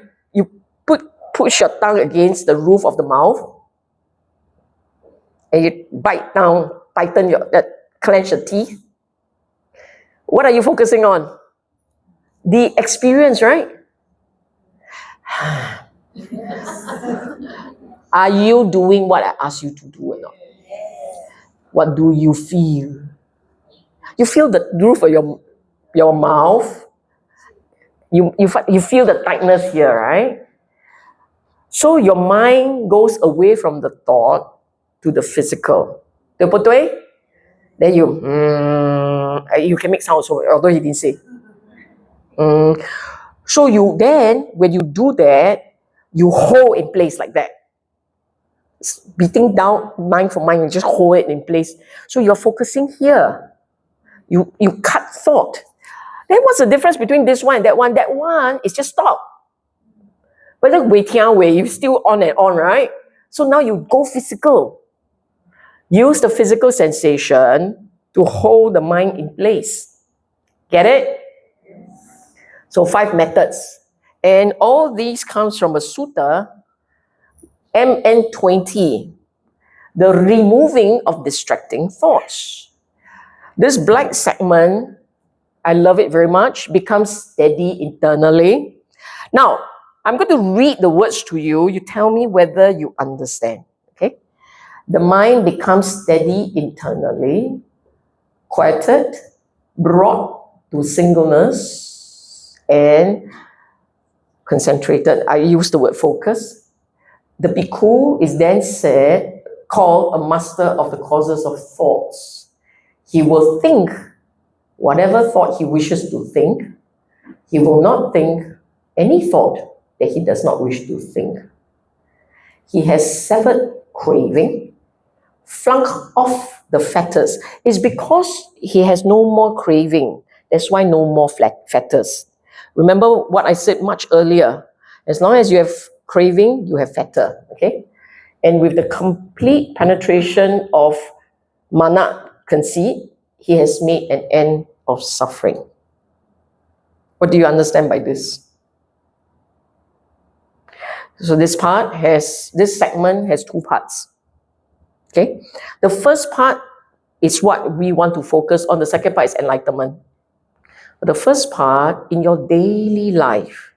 push your tongue against the roof of the mouth. And you bite down, tighten clench the teeth. What are you focusing on? The experience, right? Are you doing what I asked you to do or not? What do you feel? You feel the roof of your mouth. You feel the tightness here, right? So your mind goes away from the thought to the physical. 对不对? Then you can make sound also, although he didn't say. So when you do that, you hold in place like that. Beating down mind for mind, you just hold it in place. So you're focusing here. You cut thought. Then what's the difference between this one and that one? That one is just stop. But look, you're still on and on, right? So now you go physical. Use the physical sensation to hold the mind in place. Get it? So 5 methods. And all these comes from a sutta, MN20, the removing of distracting thoughts. This black segment, I love it very much, becomes steady internally. Now, I'm going to read the words to you. You tell me whether you understand. Okay? The mind becomes steady internally, quieted, brought to singleness, and concentrated. I use the word focus. The bhikkhu is then called a master of the causes of thoughts. He will think whatever thought he wishes to think. He will not think any thought that he does not wish to think. He has severed craving, flung off the fetters. It's because he has no more craving. That's why no more fetters. Remember what I said much earlier. As long as you have craving, you have fetter. Okay? And with the complete penetration of mana conceit, he has made an end of suffering. What do you understand by this? So this segment has two parts. Okay? The first part is what we want to focus on. The second part is enlightenment. But the first part, in your daily life,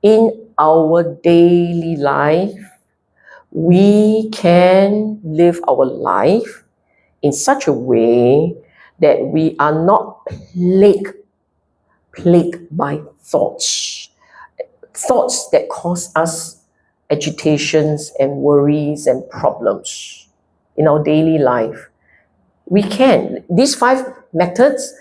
in our daily life, we can live our life in such a way that we are not plagued by thoughts that cause us agitations and worries and problems in our daily life. We can. These 5 methods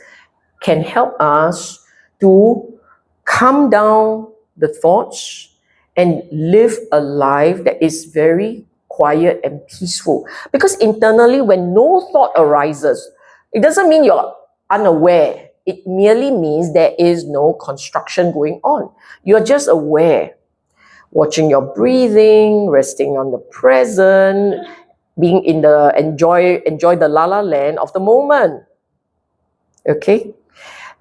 can help us to calm down the thoughts and live a life that is very quiet and peaceful. Because internally, when no thought arises, it doesn't mean you're unaware. It merely means there is no construction going on. You're just aware, watching your breathing, resting on the present, being in the enjoy the la land of the moment. Okay?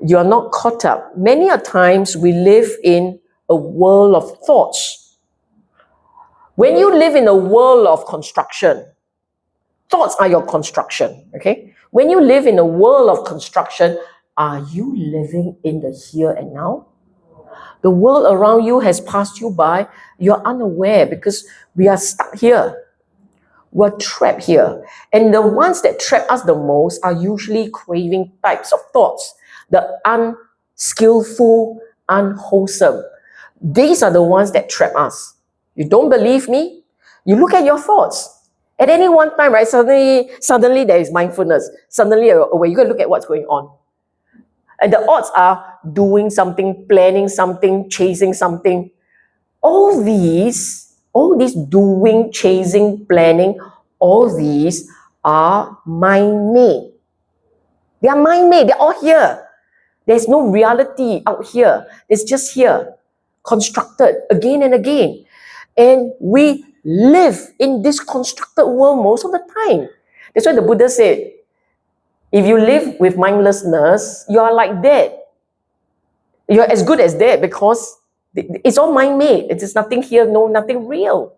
You're not caught up. Many a times we live in a world of thoughts. When you live in a world of construction, thoughts are your construction. Okay? When you live in a world of construction, are you living in the here and now? The world around you has passed you by. You're unaware because we are stuck here. We're trapped here. And the ones that trap us the most are usually craving types of thoughts. The unskillful, unwholesome. These are the ones that trap us. You don't believe me? You look at your thoughts. At any one time, right, suddenly there is mindfulness. Suddenly you're aware. You got to look at what's going on. And the odds are doing something, planning something, chasing something. All these doing, chasing, planning, all these are mind-made. They are mind-made. They're all here. There's no reality out here. It's just here, constructed again and again. And we live in this constructed world most of the time. That's why the Buddha said, if you live with mindlessness, you are like dead. You're as good as dead because it's all mind-made. It is nothing here, nothing real.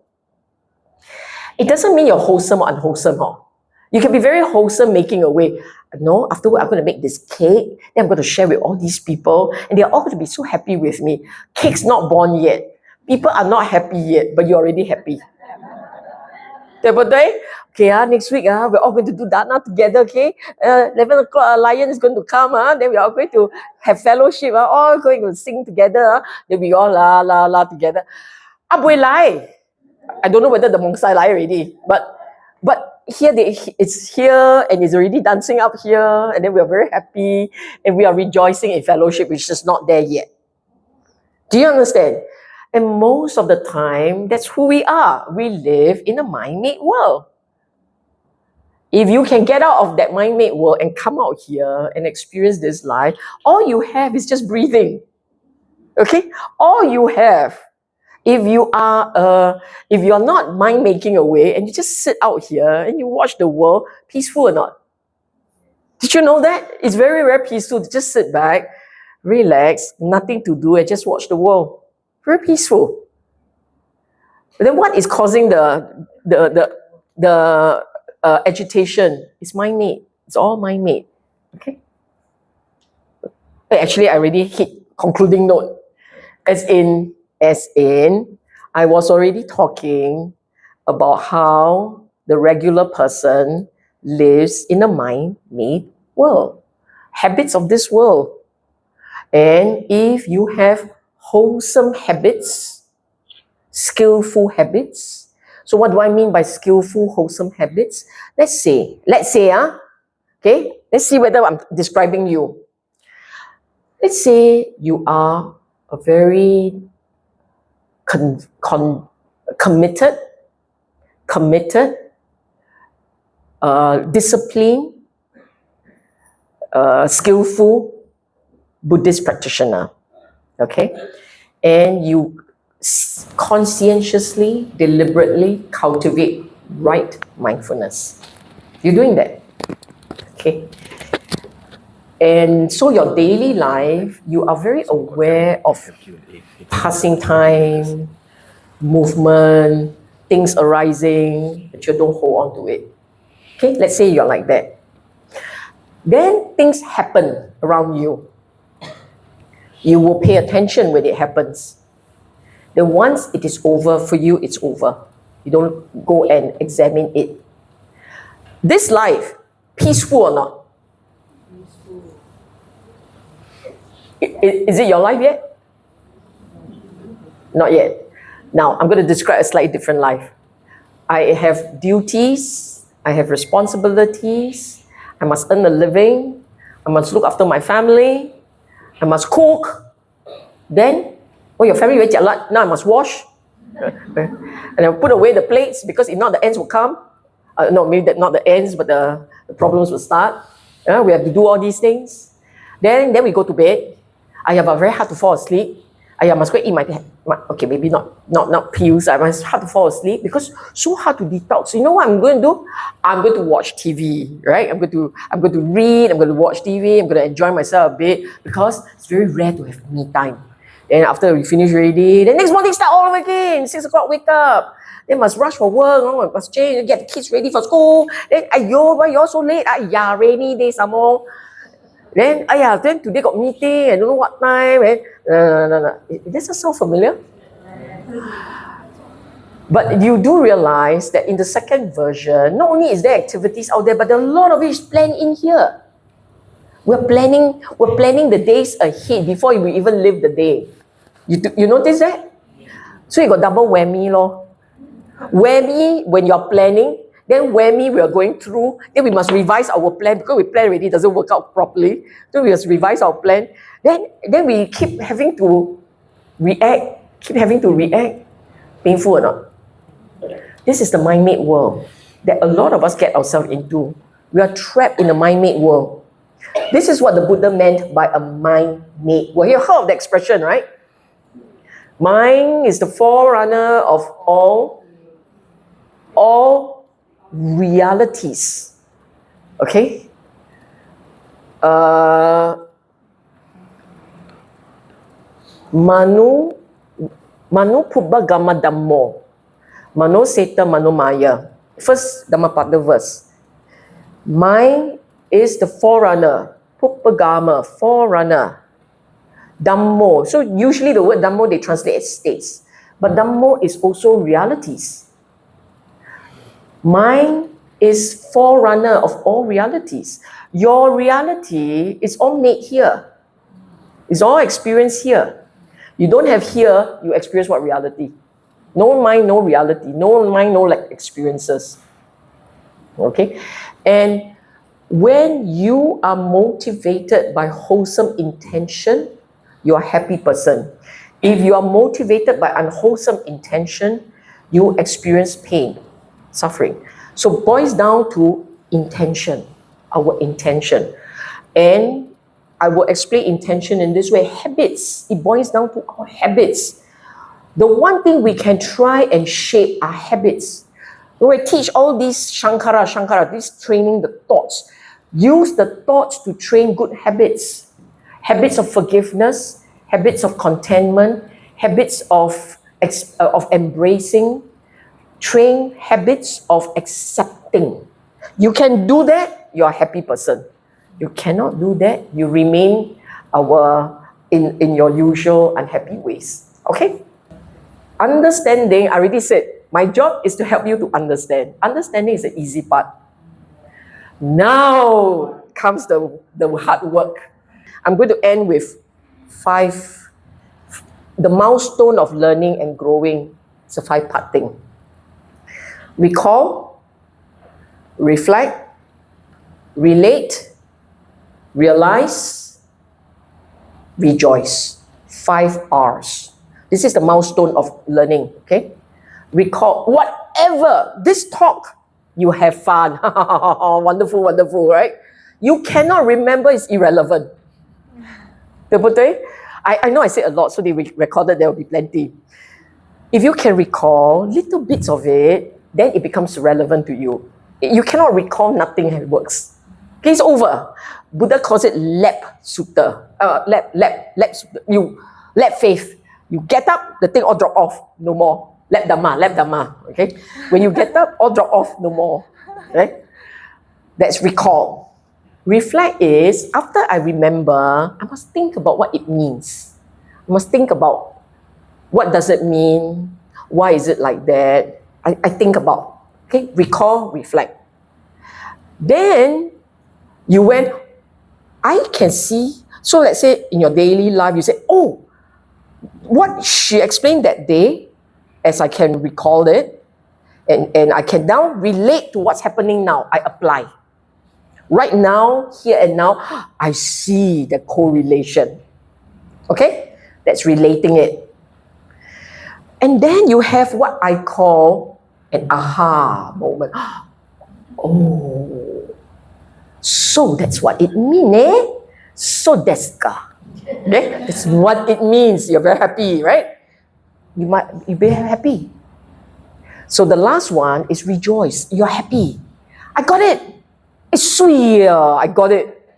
It doesn't mean you're wholesome or unwholesome. You can be very wholesome making a way. No, afterward I'm going to make this cake, then I'm going to share with all these people, and they're all going to be so happy with me. Cake's not born yet. People are not happy yet, but you're already happy. Okay, next week we're all going to do dana together, okay? 11 o'clock, Lion is going to come, then we're all going to have fellowship, all going to sing together, then we all la together. I don't know whether the Mongsai lie already, but here it's here and it's already dancing up here, and then we are very happy and we are rejoicing in fellowship, which is not there yet. Do you understand? And most of the time, that's who we are. We live in a mind-made world. If you can get out of that mind-made world and come out here and experience this life, all you have is just breathing. Okay? All you have. If you are not mind-making away and you just sit out here and you watch the world, peaceful or not? Did you know that? It's very, very peaceful to just sit back, relax, nothing to do, and just watch the world. Very peaceful. But then what is causing the agitation? It's mind-made. It's all mind-made. Okay? Actually, I already hit concluding note. As in, I was already talking about how the regular person lives in a mind-made world. Habits of this world. And if you have wholesome habits, skillful habits. So what do I mean by skillful, wholesome habits? Let's say, okay? Let's see whether I'm describing you. Let's say you are a very committed, disciplined, skillful Buddhist practitioner. Okay? And you conscientiously, deliberately cultivate right mindfulness. You're doing that. Okay? And so your daily life, you are very aware of passing time, movement, things arising, but you don't hold on to it. Okay, let's say you're like that. Then things happen around you. You will pay attention when it happens. Then once it is over, for you, it's over. You don't go and examine it. This life, peaceful or not? Is it your life yet? Not yet. Now, I'm going to describe a slightly different life. I have duties, I have responsibilities, I must earn a living, I must look after my family, I must cook. Then, your family very jialat, now I must wash. And I put away the plates because if not, the ants will come. No, maybe not the ants, but the problems will start. We have to do all these things. Then we go to bed. I have very hard to fall asleep. I must go eat my okay, maybe not pills. I must hard to fall asleep because so hard to detox. You know what I'm going to do? I'm going to watch TV, right? I'm going to read. I'm going to watch TV. I'm going to enjoy myself a bit because it's very rare to have me time. Then after we finish ready, the next morning start all over again. 6 o'clock wake up. Then must rush for work. Must change. Get the kids ready for school. Then why you all so late? Rainy day some more. Then today got meeting. I don't know what time. No. Does that sound familiar? But you do realize that in the second version, not only is there activities out there, but a lot of it is planned in here. We're planning the days ahead before we even live the day. You notice that? So you got double whammy, lor. Whammy when you're planning, then whammy we are going through, then we must revise our plan because we plan already, it doesn't work out properly. So we must revise our plan. Then we keep having to react. Painful or not? This is the mind-made world that a lot of us get ourselves into. We are trapped in a mind-made world. This is what the Buddha meant by a mind-made world. You heard of the expression, right? Mind is the forerunner of all realities. Okay? Manu Pubba Gama Dhammo. Mano Seta Mano Maya. First Dhammapada verse. Mind is the forerunner. Pupagama, forerunner. Dhammo. So usually the word Dhammo they translate as states. But Dhammo is also realities. Mind is forerunner of all realities. Your reality is all made here. It's all experienced here. You don't have here, you experience what reality? No mind, no reality. No mind, no experiences. Okay? And when you are motivated by wholesome intention, you're a happy person. If you are motivated by unwholesome intention, you experience pain, suffering. So it boils down to intention, our intention. And I will explain intention in this way. Habits, it boils down to our habits. The one thing we can try and shape are habits. When we teach all these Shankara, this training the thoughts. Use the thoughts to train good habits. Habits of forgiveness, habits of contentment, habits of embracing. Train habits of accepting. You can do that, you're a happy person. You cannot do that, you remain in your usual unhappy ways. Okay? Understanding, I already said, my job is to help you to understand. Understanding is the easy part. Now comes the hard work. I'm going to end with 5, the milestone of learning and growing. It's a 5-part thing. Recall, reflect, relate, realize, rejoice. 5 R's. This is the milestone of learning, okay? Recall whatever, this talk, you have fun. Wonderful, wonderful, right? You cannot remember, it's irrelevant. I know I said a lot, so they recorded, there will be plenty. If you can recall little bits of it, then it becomes relevant to you. You cannot recall nothing and it works. Okay, it's over. Buddha calls it lap sutta. Lap faith. You get up, the thing all drop off, no more. Lap dhamma, okay? When you get up, all drop off, no more. Okay? That's recall. Reflect is, after I remember, I must think about what it means. I must think about what does it mean? Why is it like that? I think about, okay? Recall, reflect. Then, you went, I can see, so let's say in your daily life, you say, oh, what she explained that day, as I can recall it, and I can now relate to what's happening now, I apply. Right now, here and now, I see the correlation. Okay? That's relating it. And then you have what I call an aha moment. Oh, so that's what it means, eh? So desu ka. Okay? That's what it means. You're very happy, right? You be happy. So the last one is rejoice. You're happy. I got it. It's sweet. I got it.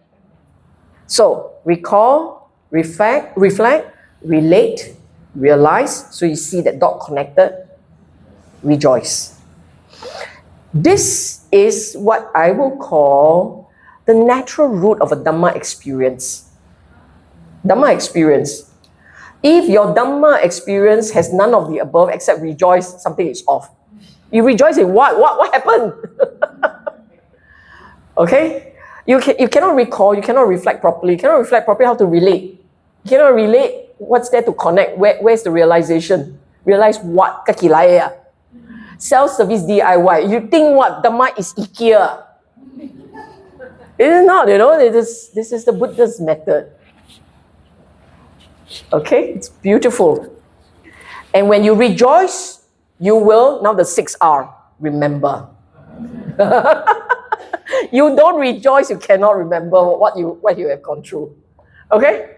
So recall, reflect, relate, realize. So you see that dot connected. Rejoice. This is what I will call the natural root of a Dhamma experience. Dhamma experience. If your Dhamma experience has none of the above except rejoice, something is off. You rejoice in what? What happened? Okay? You cannot recall, you cannot reflect properly. You cannot reflect properly how to relate. You cannot relate what's there to connect. Where's the realization? Realize what? Kakilaya. Self-service DIY. You think what? Dhamma is IKEA. It is not, this is the Buddha's method. Okay? It's beautiful. And when you rejoice, you will, now the 6R, remember. You don't rejoice, you cannot remember what you have gone through. Okay?